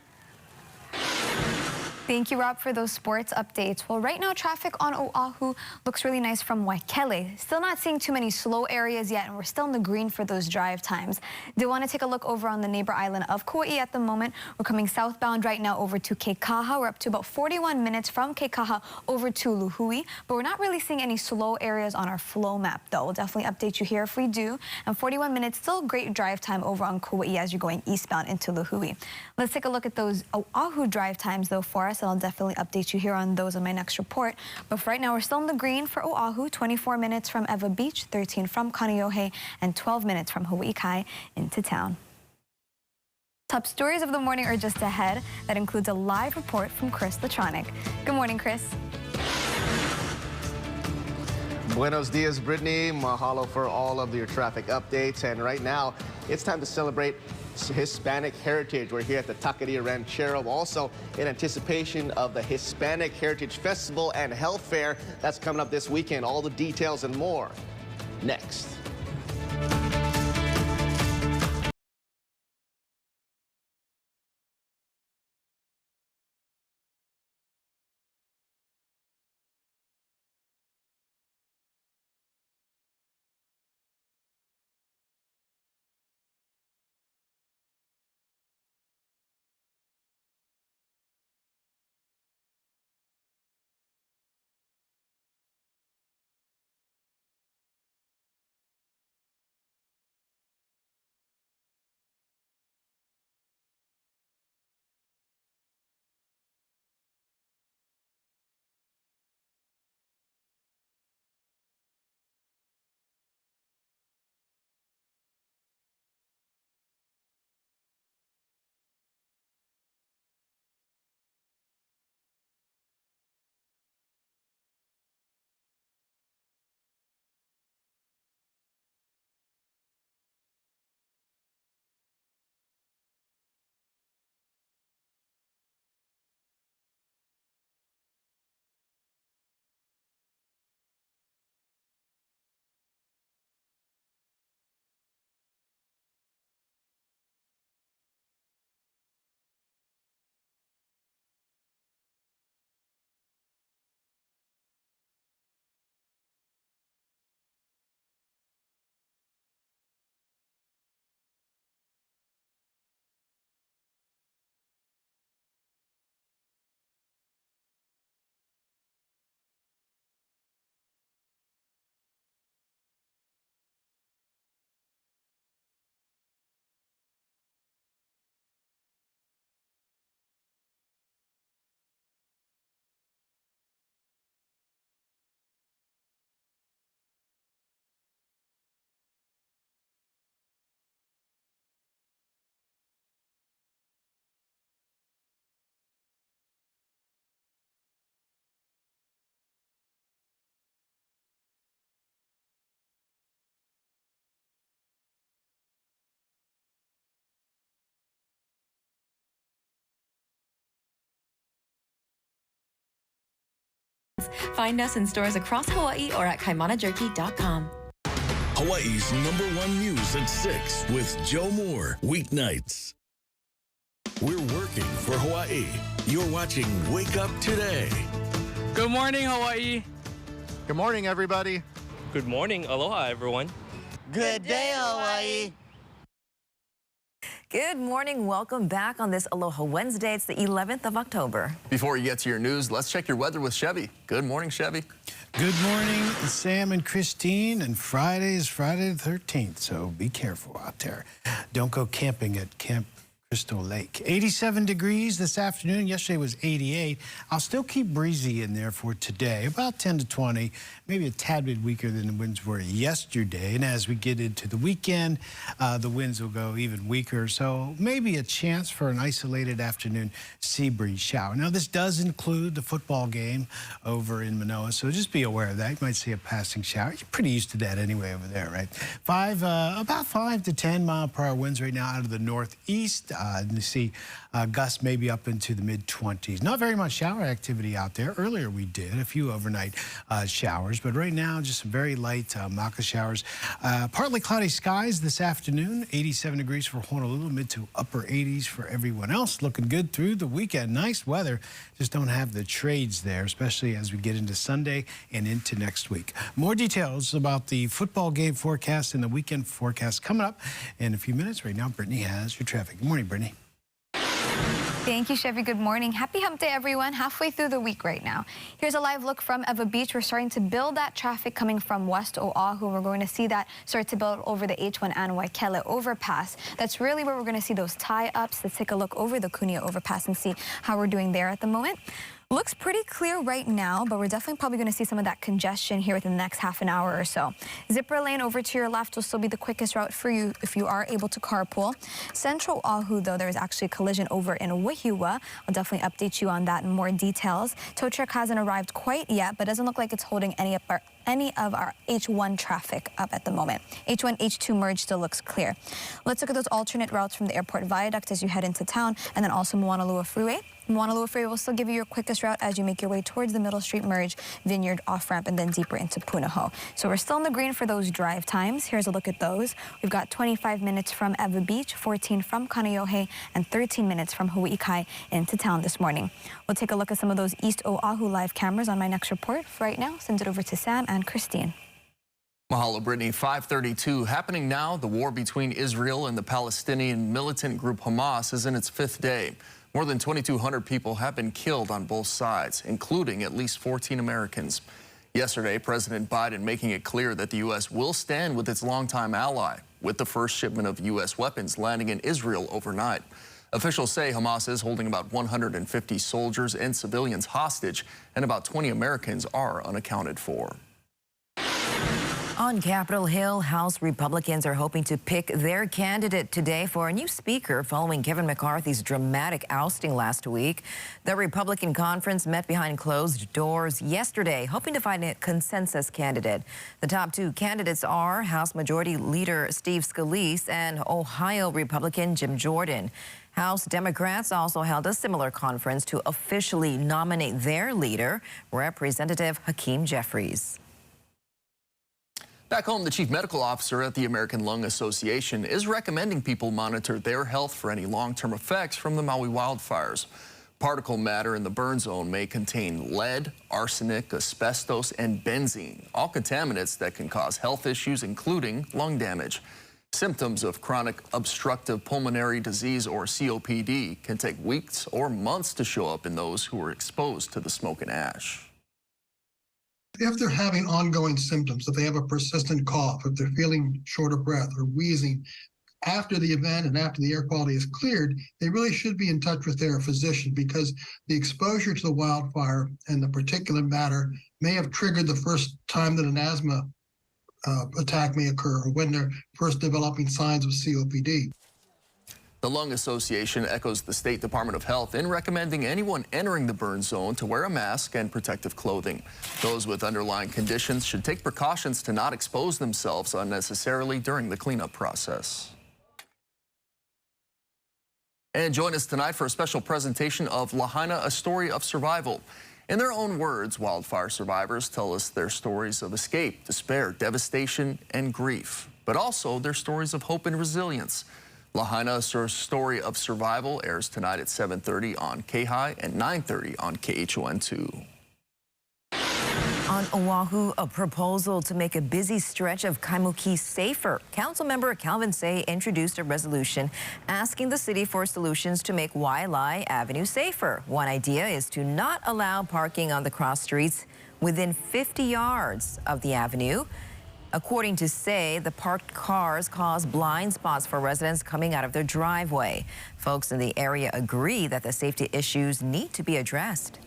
Thank you, Rob, for those sports updates. Well, right now, traffic on Oahu looks really nice from Waikele. Still not seeing too many slow areas yet, and we're still in the green for those drive times. Do want to take a look over on the neighbor island of Kauai at the moment. We're coming southbound right now over to Keikaha. We're up to about 41 minutes from Keikaha over to Lūhui, but we're not really seeing any slow areas on our flow map, though. We'll definitely update you here if we do. And 41 minutes, still great drive time over on Kauai as you're going eastbound into Lūhui. Let's take a look at those Oahu drive times, though, for us. And I'll definitely update you here on those in my next report. But for right now, we're still in the green for Oahu, 24 minutes from Ewa Beach, 13 from Kaneohe, and 12 minutes from Hawaii Kai into town. Top stories of the morning are just ahead. That includes a live report from Chris Latronic. Good morning, Chris. Buenos dias, Brittany. Mahalo for all of your traffic updates. And right now, it's time to celebrate Hispanic heritage. We're here at the Taqueria Ranchero, also in anticipation of the Hispanic Heritage Festival and Health Fair that's coming up this weekend. All the details and more next. Find us in stores across Hawaii or at kaimanajerky.com. Hawaii's #1 news at 6 with Joe Moore, weeknights. We're working for Hawaii. You're watching Wake Up Today. Good morning, Hawaii. Good morning, everybody. Good morning. Aloha, everyone. Good day, Hawaii. Good morning. Welcome back on this Aloha Wednesday. It's the 11th of October. Before you get to your news, let's check your weather with Chevy. Good morning, Chevy. Good morning, Sam and Christine. And Friday is Friday the 13th, so be careful out there. Don't go camping at Camp Crystal Lake. 87 degrees this afternoon. Yesterday was 88. I'll still keep breezy in there for today, about 10 to 20, maybe a tad bit weaker than the winds were yesterday. And as we get into the weekend, the winds will go even weaker. So maybe a chance for an isolated afternoon sea breeze shower. Now, this does include the football game over in Manoa, so just be aware of that. You might see a passing shower. You're pretty used to that anyway over there, right? About 5 to 10 mile per hour winds right now out of the northeast. And you see gusts maybe up into the mid-20s. Not very much shower activity out there. Earlier we did a few overnight showers, but right now just some very light maka showers. Partly cloudy skies this afternoon. 87 degrees for Honolulu, mid to upper 80s for everyone else. Looking good through the weekend. Nice weather. Just don't have the trades there, especially as we get into Sunday and into next week. More details about the football game forecast and the weekend forecast coming up in a few minutes. Right now, Brittany has your traffic. Good morning, Brittany. Thank you, Chevy. Good morning. Happy hump day, everyone. Halfway through the week right now. Here's a live look from Ewa Beach. We're starting to build that traffic coming from West Oahu. We're going to see that start to build over the H1 Waikele overpass. That's really where we're going to see those tie-ups. Let's take a look over the Kunia overpass and see how we're doing there at the moment. Looks pretty clear right now, but we're definitely probably going to see some of that congestion here within the next half an hour or so. Zipper lane over to your left will still be the quickest route for you if you are able to carpool. Central Oahu, though, there is actually a collision over in Wahiawa. I'll definitely update you on that in more details. Tow truck hasn't arrived quite yet, but doesn't look like it's holding any of our H1 traffic up at the moment. H1, H2 merge still looks clear. Let's look at those alternate routes from the airport viaduct as you head into town, and then also Moanalua Freeway. Moanalua Freeway will still give you your quickest route as you make your way towards the Middle Street merge, Vineyard off-ramp, and then deeper into Punahou. So we're still in the green for those drive times. Here's a look at those. We've got 25 minutes from Ewa Beach, 14 from Kaneohe, and 13 minutes from Hawaii Kai into town this morning. We'll take a look at some of those East Oahu live cameras on my next report. For right now, send it over to Sam and Christine. Mahalo, Brittany. 5:32 happening now. The war between Israel and the Palestinian militant group Hamas is in its 5th day. More than 2,200 people have been killed on both sides, including at least 14 Americans. Yesterday, President Biden making it clear that the U.S. will stand with its longtime ally, with the first shipment of U.S. weapons landing in Israel overnight. Officials say Hamas is holding about 150 soldiers and civilians hostage, and about 20 Americans are unaccounted for. On Capitol Hill, House Republicans are hoping to pick their candidate today for a new speaker following Kevin McCarthy's dramatic ousting last week. The Republican conference met behind closed doors yesterday, hoping to find a consensus candidate. The top 2 candidates are House Majority Leader Steve Scalise and Ohio Republican Jim Jordan. House Democrats also held a similar conference to officially nominate their leader, Representative Hakeem Jeffries. Back home, the chief medical officer at the American Lung Association is recommending people monitor their health for any long-term effects from the Maui wildfires. Particle matter in the burn zone may contain lead, arsenic, asbestos, and benzene, all contaminants that can cause health issues, including lung damage. Symptoms of chronic obstructive pulmonary disease, or COPD, can take weeks or months to show up in those who are exposed to the smoke and ash. If they're having ongoing symptoms, if they have a persistent cough, if they're feeling short of breath or wheezing, after the event and after the air quality is cleared, they really should be in touch with their physician, because the exposure to the wildfire and the particulate matter may have triggered the first time that an asthma attack may occur, or when they're first developing signs of COPD. The Lung Association echoes the State Department of Health in recommending anyone entering the burn zone to wear a mask and protective clothing. Those with underlying conditions should take precautions to not expose themselves unnecessarily during the cleanup process. And join us tonight for a special presentation of Lahaina, A Story of Survival. In their own words, wildfire survivors tell us their stories of escape, despair, devastation, and grief, but also their stories of hope and resilience. Lahaina, A Story of Survival airs tonight at 7:30 on KHI and 9:30 on KHON2. On Oahu, a proposal to make a busy stretch of Kaimuki safer. Councilmember Calvin Say introduced a resolution asking the city for solutions to make Waialae Avenue safer. One idea is to not allow parking on the cross streets within 50 yards of the avenue. According to Say, the parked cars cause blind spots for residents coming out of their driveway. Folks in the area agree that the safety issues need to be addressed.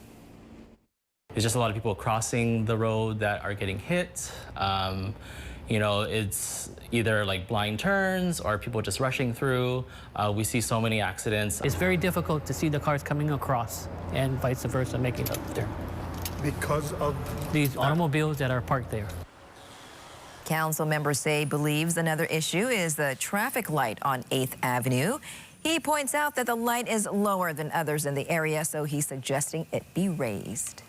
There's just a lot of people crossing the road that are getting hit. You know, it's either like blind turns or people just rushing through. We see so many accidents. It's very difficult to see the cars coming across and vice versa making it there. Because of these automobiles that are parked there. Council member Say believes another issue is the traffic light on 8th Avenue. He points out that the light is lower than others in the area, so he's suggesting it be raised.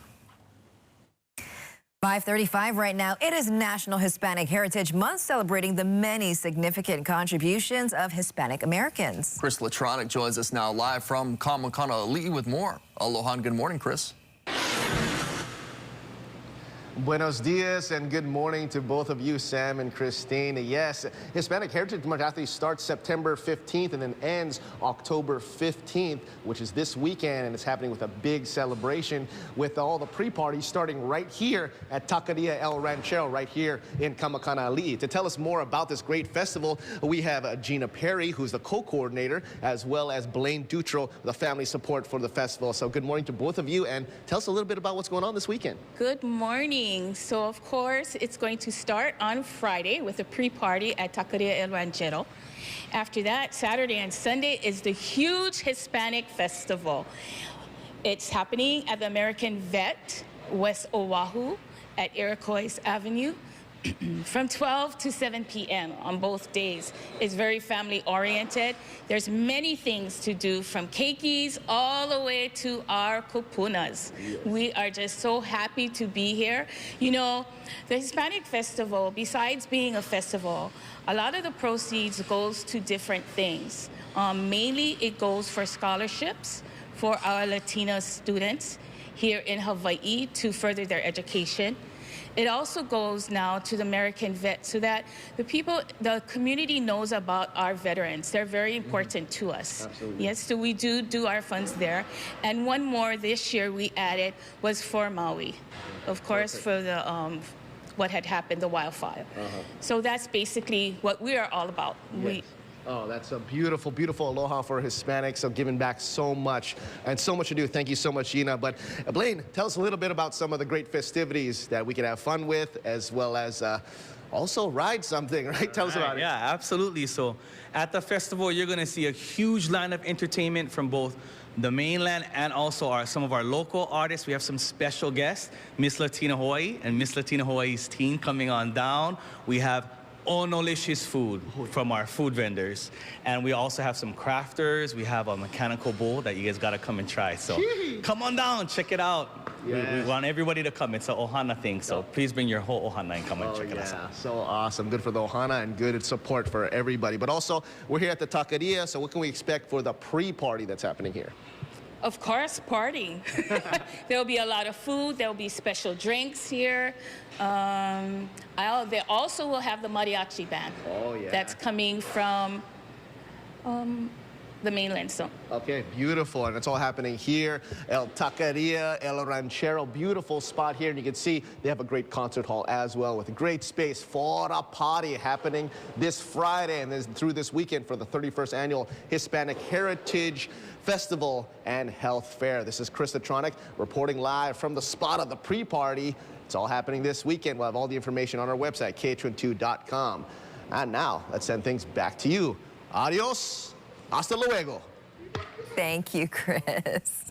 5:35 right now. It is National Hispanic Heritage Month, celebrating the many significant contributions of Hispanic Americans. Chris Latronic joins us now live from Kamakana Ali'i with more. Aloha and good morning, Chris. Buenos dias and good morning to both of you, Sam and Christine. Yes, Hispanic Heritage Month actually starts September 15th and then ends October 15th, which is this weekend, and it's happening with a big celebration with all the pre-parties starting right here at Taqueria El Ranchero, right here in Kamakana Ali'i. To tell us more about this great festival, we have Gina Perry, who's the co-coordinator, as well as Blaine Dutro, the family support for the festival. So good morning to both of you, and tell us a little bit about what's going on this weekend. Good morning. So, of course, it's going to start on Friday with a pre-party at Taqueria El Ranchero. After that, Saturday and Sunday is the huge Hispanic Festival. It's happening at the American Vet, West Oahu, at Iroquois Avenue, from 12 to 7 p.m. on both days. It's very family-oriented. There's many things to do, from keikis all the way to our kupunas. We are just so happy to be here. You know, the Hispanic Festival, besides being a festival, a lot of the proceeds goes to different things. Mainly, it goes for scholarships for our Latina students here in Hawaii to further their education. It also goes now to the American Vet so that the community knows about our veterans. They're very important to us. Absolutely. Yes, so we do our funds there. And one more this year we added was for Maui, of course, for the what had happened, the wildfire. So that's basically what we are all about. Yes. Oh, that's a beautiful, beautiful aloha for Hispanics, so giving back so much and so much to do. Thank you so much, Gina. But Blaine, tell us a little bit about some of the great festivities that we can have fun with, as well as also ride something, right? Tell us about it. Yeah, absolutely. So at the festival, you're going to see a huge line of entertainment from both the mainland and also some of our local artists. We have some special guests, Miss Latina Hawaii and Miss Latina Hawaii's team coming on down. We have Onolicious food from our food vendors. And we also have some crafters. We have a mechanical bull that you guys got to come and try. So come on down, check it out. Yes. We want everybody to come. It's an ohana thing, so please bring your whole ohana and come and check it out. So awesome. Good for the ohana and good support for everybody. But also, we're here at the Taqueria, so what can we expect for the pre-party that's happening here? Of course, partying. There will be a lot of food. There will be special drinks here. They also will have the mariachi band. Oh, yeah. That's coming from the mainland zone. Okay, beautiful, and it's all happening here. El Taqueria, El Ranchero, beautiful spot here, and you can see they have a great concert hall as well with a great space for a party happening this Friday and then through this weekend for the 31st Annual Hispanic Heritage Festival and Health Fair. This is Chris Atronic reporting live from the spot of the pre-party. It's all happening this weekend. We'll have all the information on our website, KHON2.com. And now, let's send things back to you. Adios. Hasta luego. Thank you, Chris.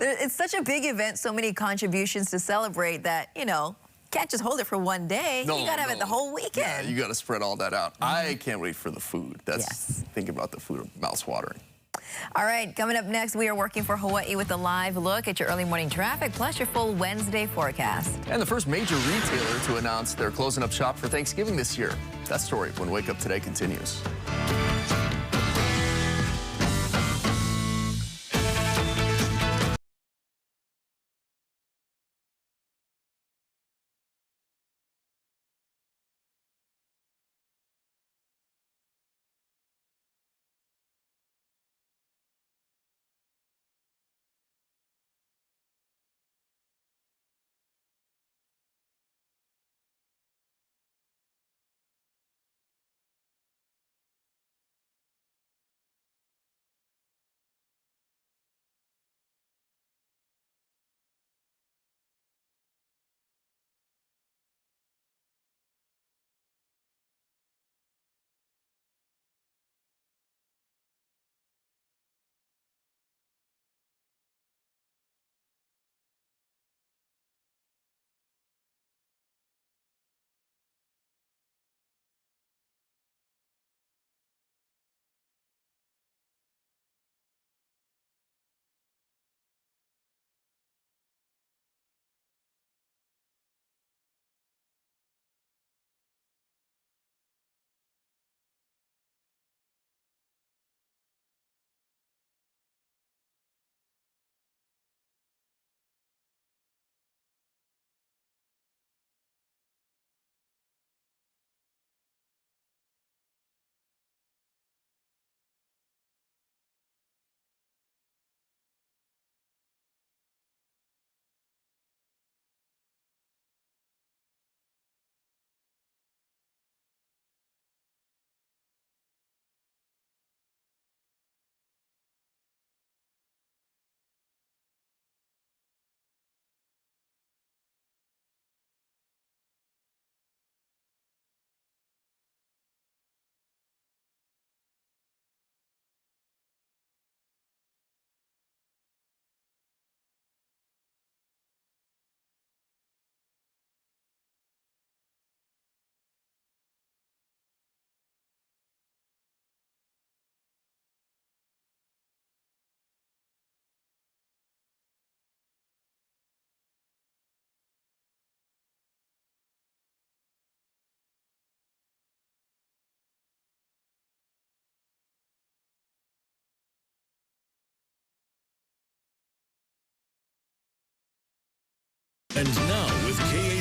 It's such a big event, so many contributions to celebrate that, you know, can't just hold it for one day. You got to have it the whole weekend. Yeah, you got to spread all that out. I can't wait for the food. That's thinking about the food, mouth-watering. All right, coming up next, we are working for Hawaii with a live look at your early morning traffic, plus your full Wednesday forecast. And the first major retailer to announce they're closing up shop for Thanksgiving this year. That story when Wake Up Today continues.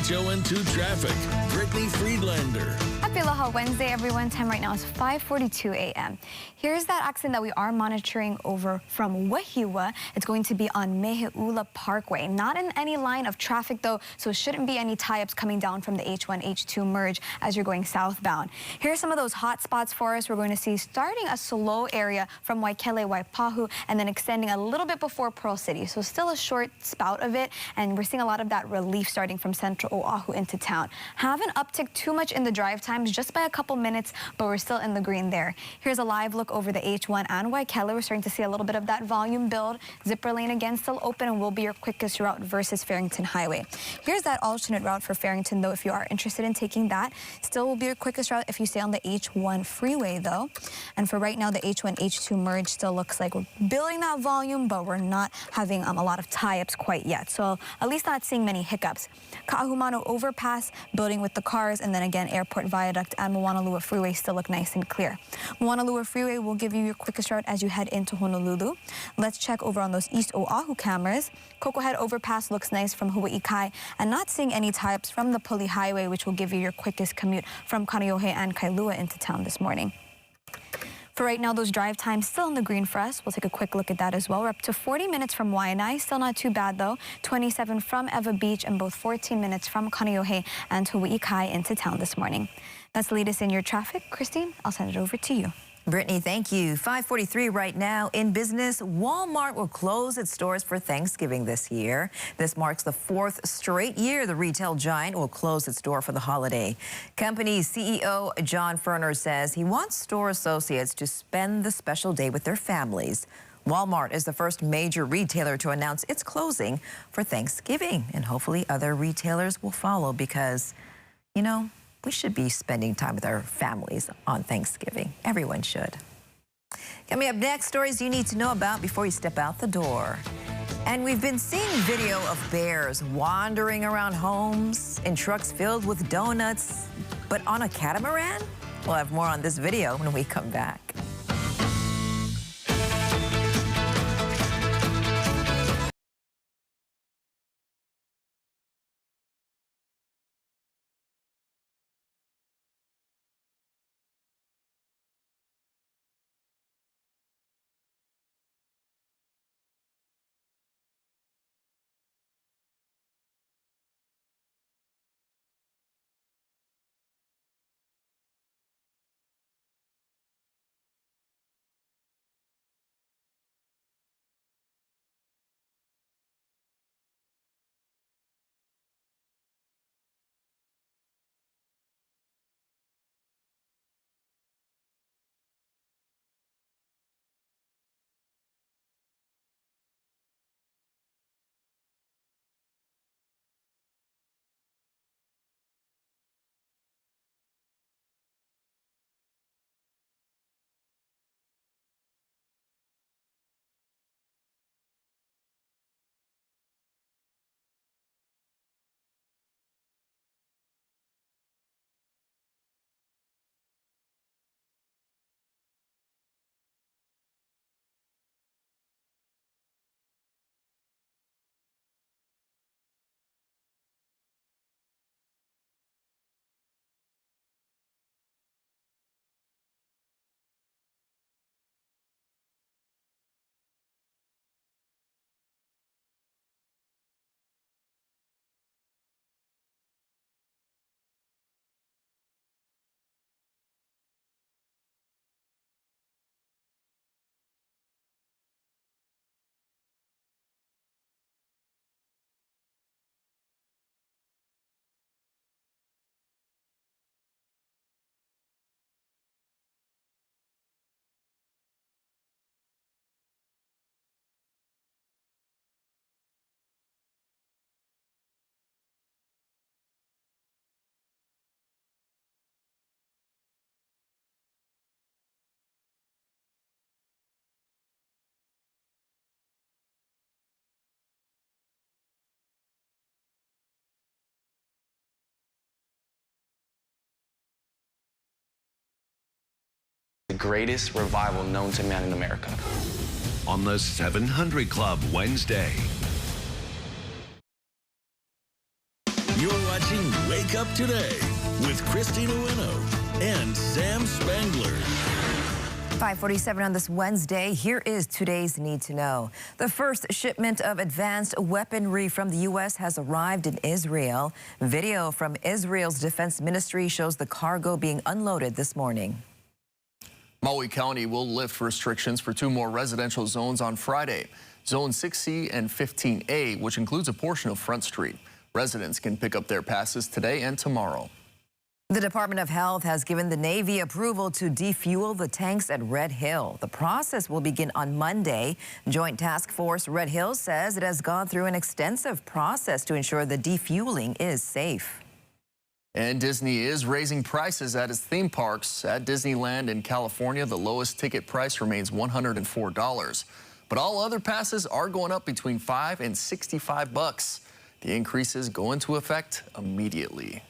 HON2 traffic. Brittany Friedlander. Happy Aloha Wednesday, everyone. Time right now is 5:42 a.m. Here's that accident that we are monitoring over from Wahiawa. It's going to be on Meheula Parkway. Not in any line of traffic, though, so it shouldn't be any tie-ups coming down from the H1, H2 merge as you're going southbound. Here are some of those hot spots for us. We're going to see starting a slow area from Waikele, Waipahu, and then extending a little bit before Pearl City. So still a short spout of it, and we're seeing a lot of that relief starting from central Oahu into town. Haven't upticked too much in the drive times, just by a couple minutes, but we're still in the green there. Here's a live look over the H1 and Waikele. We're starting to see a little bit of that volume build. Zipper lane again still open and will be your quickest route versus Farrington Highway. Here's that alternate route for Farrington, though, if you are interested in taking that. Still will be your quickest route if you stay on the H1 freeway, though. And for right now, the H1, H2 merge still looks like we're building that volume, but we're not having a lot of tie-ups quite yet. So at least not seeing many hiccups. Ka'ahumanu overpass building with the cars, and then again, Airport Viaduct and Moanalua Freeway still look nice and clear. Moanalua Freeway will give you your quickest route as you head into Honolulu. Let's check over on those East Oahu cameras. Koko Head overpass looks nice from Hawaii Kai, and not seeing any tie-ups from the Puli Highway, which will give you your quickest commute from Kaneohe and Kailua into town this morning. For right now, those drive times still in the green for us. We'll take a quick look at that as well. We're up to 40 minutes from Waianae. Still not too bad, though. 27 from Ewa Beach and both 14 minutes from Kaneohe and Hawaii Kai into town this morning. That's the latest in your traffic. Christine, I'll send it over to you. Brittany, thank you. 5:43 right now. In business, Walmart will close its stores for Thanksgiving this year. This marks the 4th straight year the retail giant will close its door for the holiday. Company CEO John Furner says he wants store associates to spend the special day with their families. Walmart is the first major retailer to announce its closing for Thanksgiving, and hopefully other retailers will follow because, you know, we should be spending time with our families on Thanksgiving. Everyone should. Coming up next, stories you need to know about before you step out the door. And we've been seeing video of bears wandering around homes in trucks filled with donuts, but on a catamaran? We'll have more on this video when we come back. The greatest revival known to man in America. On the 700 Club Wednesday. You're watching Wake Up Today with Christina Ueno and Sam Spangler. 5:47 on this Wednesday. Here is today's Need to Know. The first shipment of advanced weaponry from the U.S. has arrived in Israel. Video from Israel's defense ministry shows the cargo being unloaded this morning. Maui County will lift restrictions for 2 more residential zones on Friday. Zone 6C and 15A, which includes a portion of Front Street. Residents can pick up their passes today and tomorrow. The Department of Health has given the Navy approval to defuel the tanks at Red Hill. The process will begin on Monday. Joint Task Force Red Hill says it has gone through an extensive process to ensure the defueling is safe. And Disney is raising prices at its theme parks. At Disneyland in California, the lowest ticket price remains $104. But all other passes are going up between $5 and $65. The increases go into effect immediately.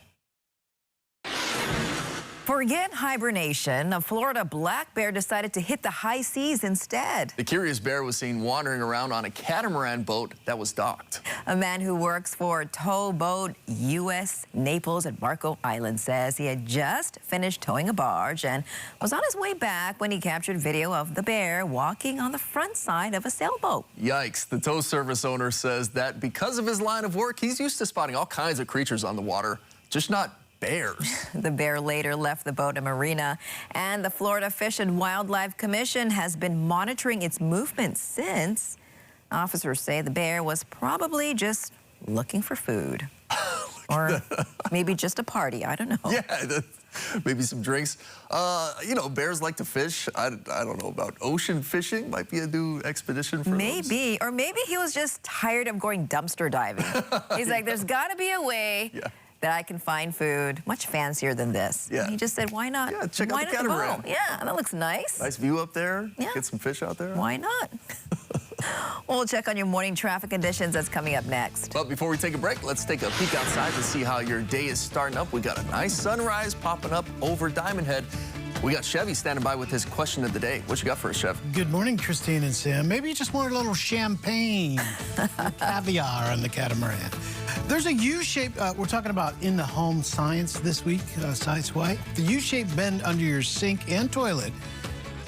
Forget hibernation. A Florida black bear decided to hit the high seas instead. The curious bear was seen wandering around on a catamaran boat that was docked. A man who works for Towboat US Naples at Marco Island says he had just finished towing a barge and was on his way back when he captured video of the bear walking on the front side of a sailboat. Yikes. The tow service owner says that because of his line of work, he's used to spotting all kinds of creatures on the water, just not bears. The bear later left the boat and marina, and the Florida Fish and Wildlife Commission has been monitoring its movements since. Officers say the bear was probably just looking for food. Or maybe just a party, I don't know. Yeah, maybe some drinks. You know, bears like to fish. I don't know about ocean fishing. Might be a new expedition for Maybe, or maybe he was just tired of going dumpster diving. He's like, there's got to be a way that I can find food much fancier than this. Yeah. And he just said, why not? Yeah, check why out the not catamaran. boat? Yeah, that looks nice. Nice view up there. Yeah. Get some fish out there. Why not? We'll check on your morning traffic conditions. That's coming up next. But before we take a break, let's take a peek outside to see how your day is starting up. We got a nice sunrise popping up over Diamond Head. We got Chevy standing by with his question of the day. What you got for us, Chev? Good morning, Christine and Sam. Maybe you just want a little champagne, caviar on the catamaran. There's a U-shaped, we're talking about in-the-home science this week, Science White. The U-shaped bend under your sink and toilet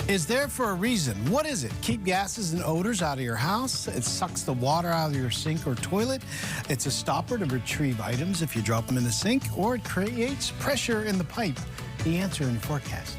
is there for a reason. What is it? Keep gases and odors out of your house. It sucks the water out of your sink or toilet. It's a stopper to retrieve items if you drop them in the sink, or it creates pressure in the pipe. The answer in the forecast.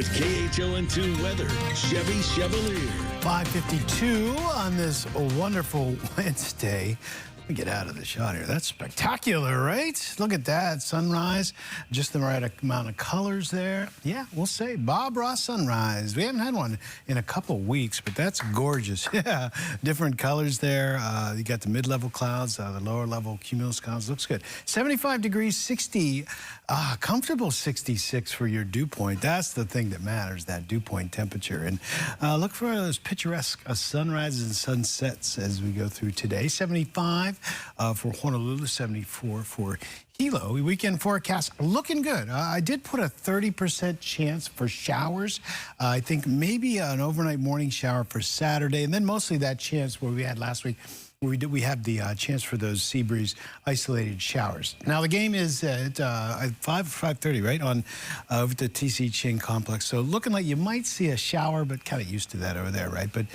With KHON2 weather, Chevy Chevalier. 5:52 on this wonderful Wednesday. Let me get out of the shot here. That's spectacular, right? Look at that sunrise. Just the right amount of colors there. Yeah, we'll say Bob Ross sunrise. We haven't had one in a couple weeks, but that's gorgeous. Yeah, different colors there. You got the mid-level clouds, the lower-level cumulus clouds. Looks good. 75 degrees, 60, comfortable 66 for your dew point. That's the thing that matters, that dew point temperature. And look for those picturesque sunrises and sunsets as we go through today. 75 for Honolulu, 74 for Hilo. Weekend forecast looking good. I did put a 30% chance for showers. I think maybe an overnight morning shower for Saturday, and then mostly that chance where we had last week. We have the chance for those sea breeze isolated showers. Now the game is at 5:30, right, on over the TC Ching complex. So looking like you might see a shower, but kind of used to that over there, right? But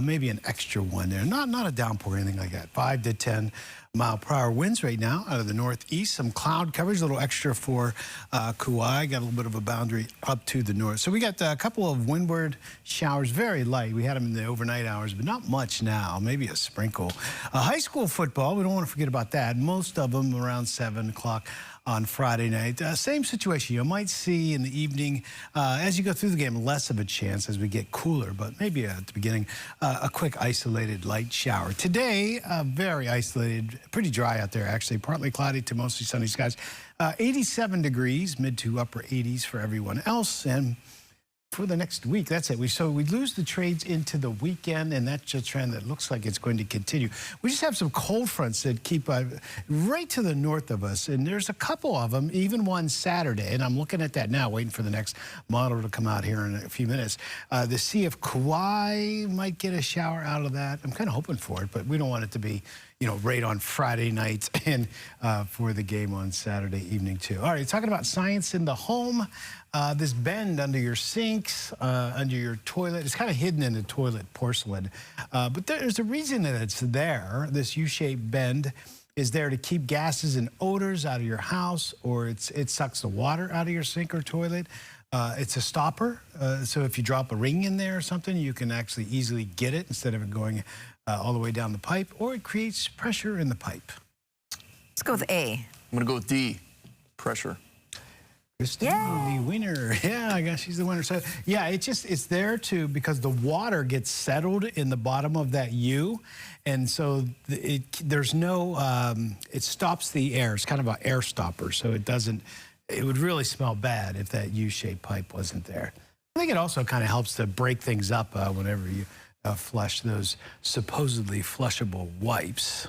maybe an extra one there. Not a downpour or anything like that. 5 to 10 mile per hour winds right now out of the northeast. Some cloud coverage, a little extra for Kauai. Got a little bit of a boundary up to the north. So we got a couple of windward showers, very light. We had them in the overnight hours, but not much now. Maybe a sprinkle. High school football, we don't want to forget about that. Most of them around 7 o'clock on Friday night. Same situation. You might see in the evening, as you go through the game, less of a chance as we get cooler, but maybe at the beginning, a quick isolated light shower. Today, very isolated, pretty dry out there actually. Partly cloudy to mostly sunny skies. 87 degrees, mid to upper 80s for everyone else. And for the next week, that's it. So we lose the trades into the weekend, and that's a trend that looks like it's going to continue. We just have some cold fronts that keep right to the north of us, and there's a couple of them, even one Saturday, and I'm looking at that now, waiting for the next model to come out here in a few minutes. The Sea of Kauai might get a shower out of that. I'm kind of hoping for it, but we don't want it to be, right on Friday night and for the game on Saturday evening, too. All right, talking about science in the home. This bend under your sinks, under your toilet, it's kind of hidden in the toilet porcelain. But there's a reason that it's there. This U-shaped bend is there to keep gases and odors out of your house, or it sucks the water out of your sink or toilet. It's a stopper, so if you drop a ring in there or something, you can actually easily get it instead of it going all the way down the pipe, or it creates pressure in the pipe. Let's go with A. I'm going to go with D, pressure. Christine, the winner. Yeah, I guess she's the winner. So, yeah, it's there because the water gets settled in the bottom of that U, and so there's no, it stops the air. It's kind of an air stopper, so it would really smell bad if that U-shaped pipe wasn't there. I think it also kind of helps to break things up whenever you flush those supposedly flushable wipes.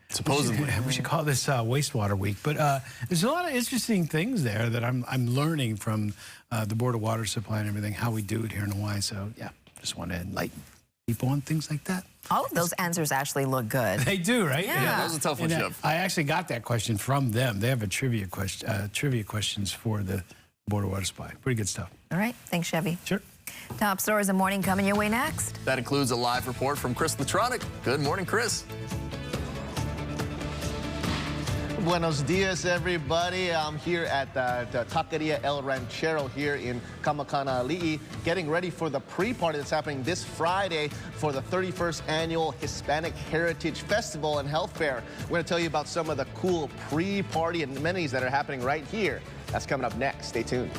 Supposedly. We should call this wastewater week. But there's a lot of interesting things there that I'm learning from the Board of Water Supply and everything, how we do it here in Hawaii. So, yeah, just want to enlighten people on things like that. All of those answers actually look good. They do, right? Yeah, that was a tough one, Jeff. I actually got that question from them. They have a trivia questions for the Board of Water Supply. Pretty good stuff. All right. Thanks, Chevy. Sure. Top stories of the morning coming your way next. That includes a live report from Chris Latronic. Good morning, Chris. Buenos dias, everybody. I'm here at the Taqueria El Ranchero here in Kamakanali'i, getting ready for the pre-party that's happening this Friday for the 31st Annual Hispanic Heritage Festival and Health Fair. We're going to tell you about some of the cool pre-party amenities that are happening right here. That's coming up next. Stay tuned.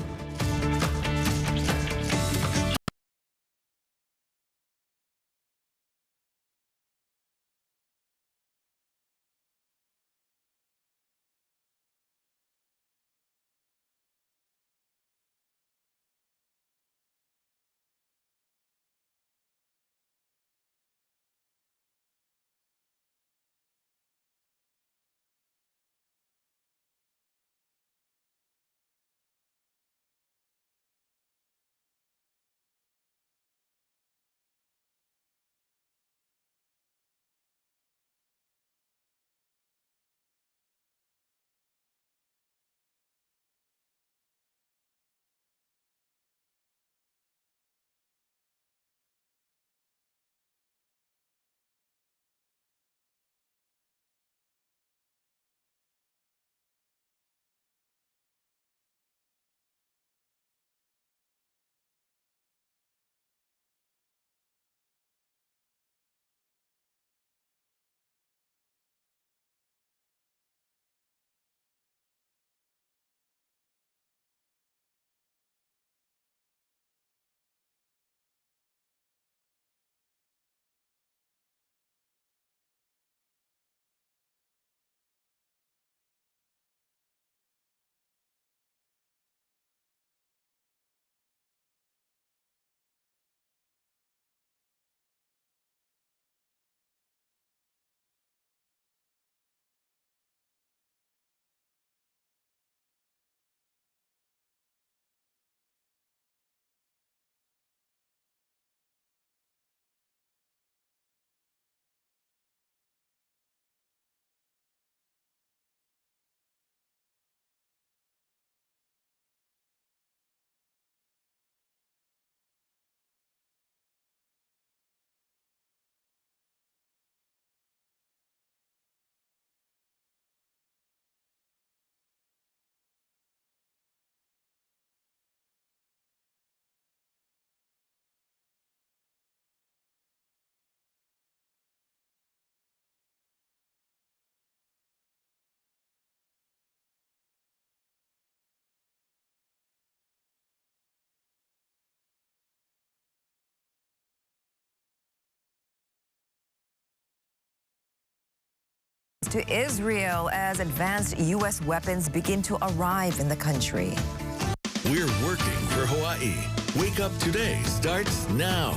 to Israel as advanced U.S. weapons begin to arrive in the country. We're working for Hawaii. Wake Up Today starts now.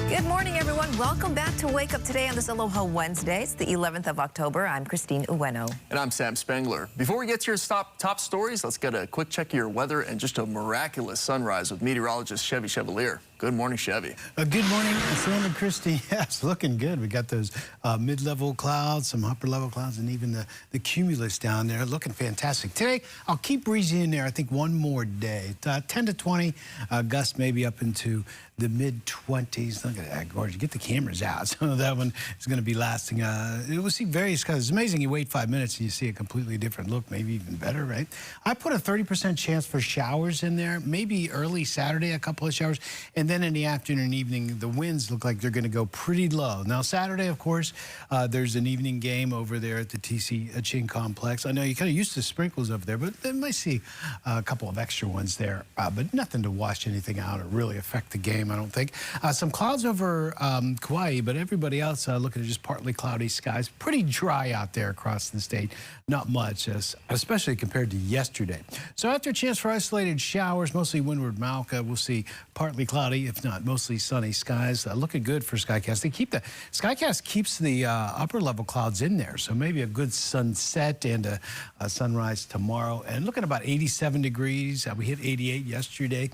Good morning, everyone. Welcome back to Wake Up Today on this Aloha Wednesday. It's the 11th of October. I'm Christine Ueno. And I'm Sam Spengler. Before we get to your top stories, let's get a quick check of your weather and just a miraculous sunrise with meteorologist Chevy Chevalier. Good morning, Chevy. Good morning, Sam and Christy. Yeah, it's looking good. We got those mid-level clouds, some upper-level clouds, and even the cumulus down there looking fantastic. Today, I'll keep breezy in there, I think, one more day. 10 to 20, gusts maybe up into the mid-20s. Look at that, gorgeous. Get the cameras out. So that one is going to be lasting. We'll see various colors. It's amazing. You wait 5 minutes and you see a completely different look, maybe even better, right? I put a 30% chance for showers in there, maybe early Saturday, a couple of showers. And then in the afternoon and evening, the winds look like they're going to go pretty low. Now, Saturday, of course, there's an evening game over there at the TC Chin Complex. I know you're kind of used to sprinkles over there, but they might see a couple of extra ones there. But nothing to wash anything out or really affect the game, I don't think. Some clouds over Kauai, but everybody else looking at just partly cloudy skies. Pretty dry out there across the state. Not much, especially compared to yesterday. So after a chance for isolated showers, mostly windward Mauka, we'll see partly cloudy, if not mostly sunny skies. Looking good for Skycast. Skycast keeps the upper level clouds in there, so maybe a good sunset and a sunrise tomorrow. And looking about 87 degrees. We hit 88 yesterday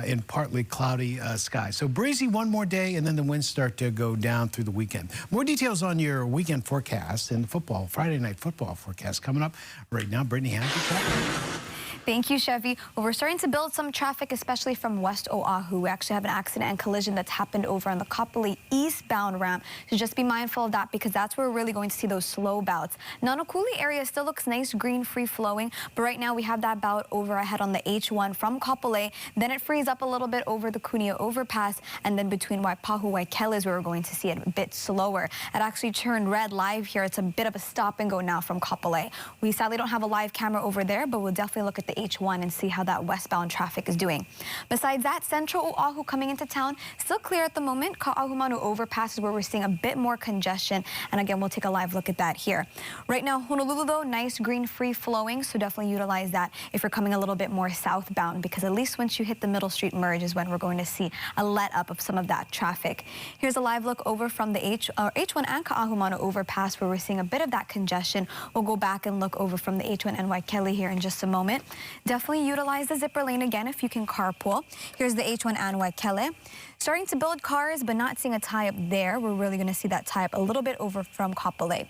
in partly cloudy skies. So breezy one more day, and then the winds start to go down through the weekend. More details on your weekend forecast and football, Friday night football forecast coming up right now. Brittany Hampton. Thank you, Chevy. Well, we're starting to build some traffic, especially from West Oahu. We actually have an accident and collision that's happened over on the Kapolei eastbound ramp. So just be mindful of that because that's where we're really going to see those slow bouts. Nanakuli area still looks nice, green, free-flowing. But right now we have that bout over ahead on the H1 from Kapolei. Then it frees up a little bit over the Kunia overpass. And then between Waipahu, Waikele is where we're going to see it a bit slower. It actually turned red live here. It's a bit of a stop and go now from Kapolei. We sadly don't have a live camera over there, but we'll definitely look at the H1 and see how that westbound traffic is doing. Besides that, Central Oahu coming into town, still clear at the moment. Ka'ahumanu overpass is where we're seeing a bit more congestion. And again, we'll take a live look at that here. Right now, Honolulu, though, nice green free flowing. So definitely utilize that if you're coming a little bit more southbound, because at least once you hit the Middle Street merge is when we're going to see a let up of some of that traffic. Here's a live look over from the H1 and Ka'ahumanu overpass where we're seeing a bit of that congestion. We'll go back and look over from the H1 and Waikele here in just a moment. Definitely utilize the zipper lane again if you can carpool. Here's the H1 and Waikele. Starting to build cars, but not seeing a tie-up there. We're really going to see that tie-up a little bit over from Kapolei.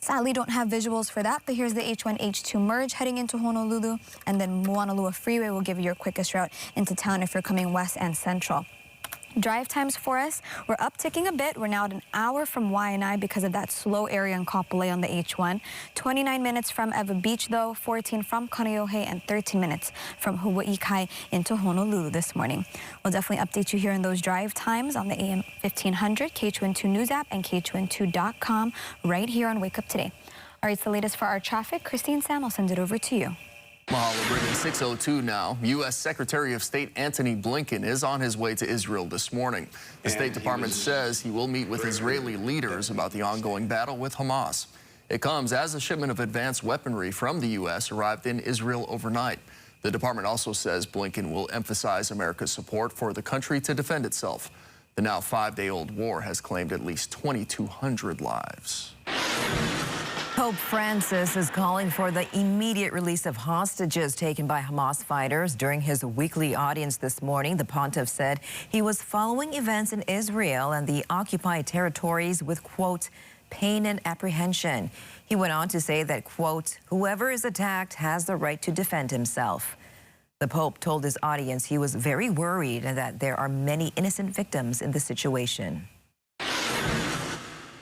Sadly, don't have visuals for that, but here's the H1, H2 merge heading into Honolulu, and then Moanalua Freeway will give you your quickest route into town if you're coming west and central. Drive times for us, we're upticking a bit. We're now at an hour from Waianae because of that slow area in Kapolei on the H1. 29 minutes from Ewa Beach, though, 14 from Kaneohe, and 13 minutes from Hawaii Kai into Honolulu this morning. We'll definitely update you here in those drive times on the AM 1500, KHON2 News app, and KHON2.com right here on Wake Up Today. All right, it's the latest for our traffic. Christine, Sam, I'll send it over to you. Mahalo, Brittany. 6:02 now. U.S. Secretary of State Antony Blinken is on his way to Israel this morning. The State Department says he will meet with Israeli leaders about the ongoing battle with Hamas. It comes as a shipment of advanced weaponry from the U.S. arrived in Israel overnight. The department also says Blinken will emphasize America's support for the country to defend itself. The now 5-day-old war has claimed at least 2,200 lives. Pope Francis is calling for the immediate release of hostages taken by Hamas fighters. During his weekly audience this morning, the pontiff said he was following events in Israel and the occupied territories with, quote, pain and apprehension. He went on to say that, quote, whoever is attacked has the right to defend himself. The Pope told his audience he was very worried and that there are many innocent victims in the situation.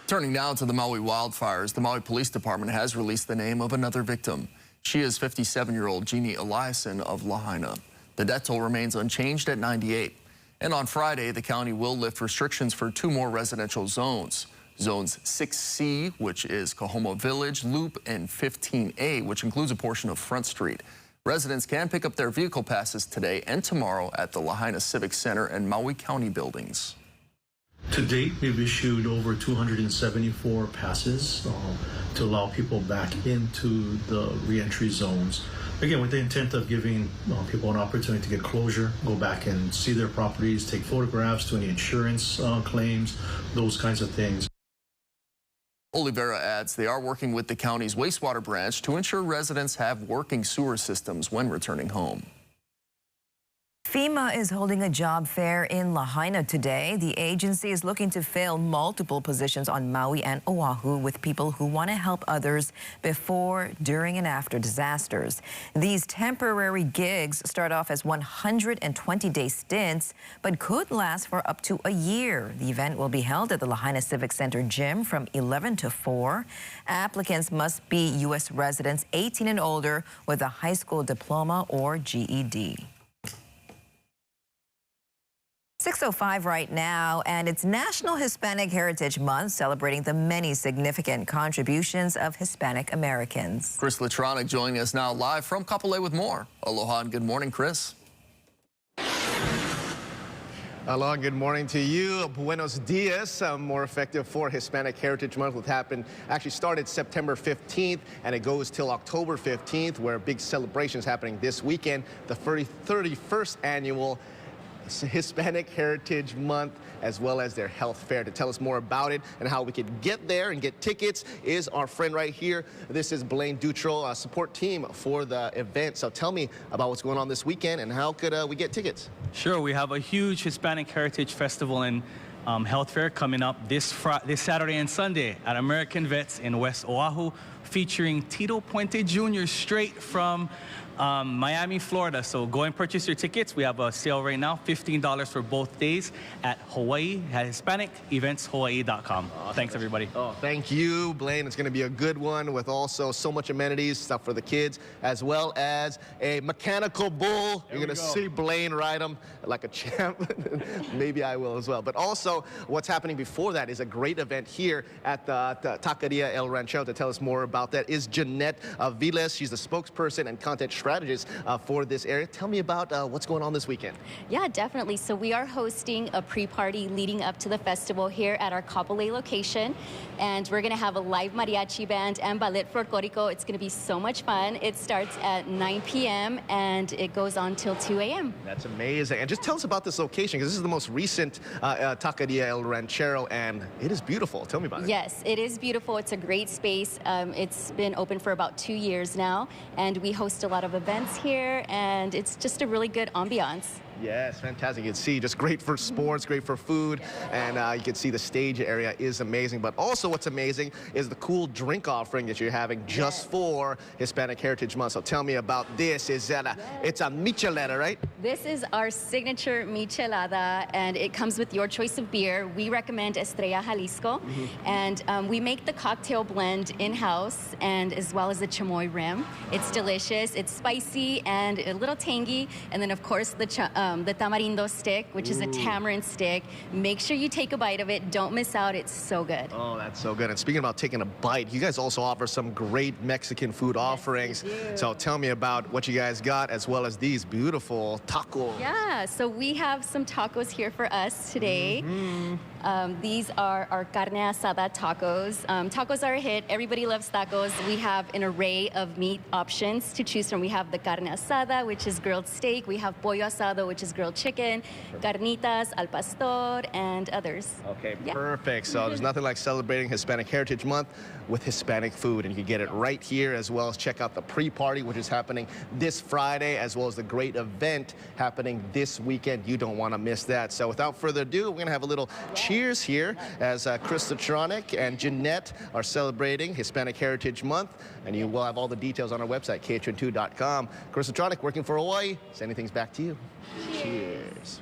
Turning now to the Maui wildfires, the Maui Police Department has released the name of another victim. She is 57-year-old Jeannie Eliason of Lahaina. The death toll remains unchanged at 98. And on Friday, the county will lift restrictions for 2 more residential zones. Zones 6C, which is Kahoma Village, Loop, and 15A, which includes a portion of Front Street. Residents can pick up their vehicle passes today and tomorrow at the Lahaina Civic Center and Maui County buildings. To date, we've issued over 274 passes to allow people back into the reentry zones. Again, with the intent of giving people an opportunity to get closure, go back and see their properties, take photographs, do any insurance claims, those kinds of things. Oliveira adds they are working with the county's wastewater branch to ensure residents have working sewer systems when returning home. FEMA is holding a job fair in Lahaina today. The agency is looking to fill multiple positions on Maui and Oahu with people who want to help others before, during, and after disasters. These temporary gigs start off as 120-day stints, but could last for up to a year. The event will be held at the Lahaina Civic Center gym from 11 to 4. Applicants must be U.S. residents 18 and older with a high school diploma or GED. 6:05 right now, and it's National Hispanic Heritage Month, celebrating the many significant contributions of Hispanic Americans. Chris Latronic joining us now live from Kapolei with more. Aloha and good morning, Chris. Aloha and good morning to you. Buenos dias. More effective for Hispanic Heritage Month will happen. Actually started September 15th and it goes till October 15th, where a big celebration is happening this weekend, the 31st annual Hispanic Heritage Month, as well as their health fair. To tell us more about it and how we could get there and get tickets is our friend right here. This is Blaine Dutro, support team for the event. So tell me about what's going on this weekend and how could we get tickets? Sure, we have a huge Hispanic Heritage Festival and health fair coming up this Saturday and Sunday at American Vets in West Oahu, featuring Tito Puente Jr. straight from Miami, Florida. So go and purchase your tickets. We have a sale right now, $15 for both days at HispanicEventsHawaii.com. Thanks, everybody. Oh, thank you, Blaine. It's going to be a good one with also so much amenities, stuff for the kids, as well as a mechanical bull. You're going to see Blaine ride him like a champ. Maybe I will as well. But also, what's happening before that is a great event here at the Taqueria El Ranchero. To tell us more about that is Jeanette Viles. She's the spokesperson and content strategist for this area. Tell me about what's going on this weekend. Yeah, definitely. So we are hosting a pre-party leading up to the festival here at our Kapolei location. And we're going to have a live mariachi band and ballet folklorico. It's going to be so much fun. It starts at 9 p.m. and it goes on till 2 a.m. That's amazing. And just tell us about this location, because this is the most recent Taqueria El Ranchero, and it is beautiful. Tell me about it. Yes, it is beautiful. It's a great space. It's been open for about 2 years now, and we host a lot of events here, and it's just a really good ambiance. Yes, fantastic. You can see just great for sports, great for food, and you can see the stage area is amazing. But also what's amazing is the cool drink offering that you're having just for Hispanic Heritage Month. So tell me about this. Is that it's a michelada, right? This is our signature michelada, and it comes with your choice of beer. We recommend Estrella Jalisco, and we make the cocktail blend in-house, and as well as the chamoy rim. It's delicious. It's spicy and a little tangy, and then of course the tamarindo stick, which is a tamarind stick. Make sure you take a bite of it. Don't miss out. It's so good. Oh, that's so good. And speaking about taking a bite, you guys also offer some great Mexican food offerings. So tell me about what you guys got, as well as these beautiful tacos. Yeah, so we have some tacos here for us today. These are our carne asada tacos. Tacos are a hit. Everybody loves tacos. We have an array of meat options to choose from. We have the carne asada, which is grilled steak. We have pollo asado, which is grilled chicken, carnitas, al pastor, and others. Okay, perfect. So there's nothing like celebrating Hispanic Heritage Month with Hispanic food, and you can get it right here, as well as check out the pre-party, which is happening this Friday, as well as the great event happening this weekend. You don't want to miss that. So without further ado, we're going to have a little cheers here as Chris Latronic and Jeanette are celebrating Hispanic Heritage Month, and you will have all the details on our website, KHON2.com. Chris Latronic, working for Hawaii, sending things back to you. Cheers.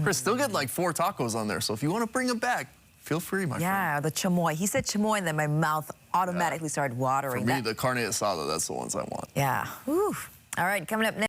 Chris, still get like 4 tacos on there, so if you want to bring them back, feel free, my friend. Yeah, the chamoy. He said chamoy, and then my mouth automatically started watering. For me, the carne asada, that's the ones I want. Yeah. Whew. All right, coming up next.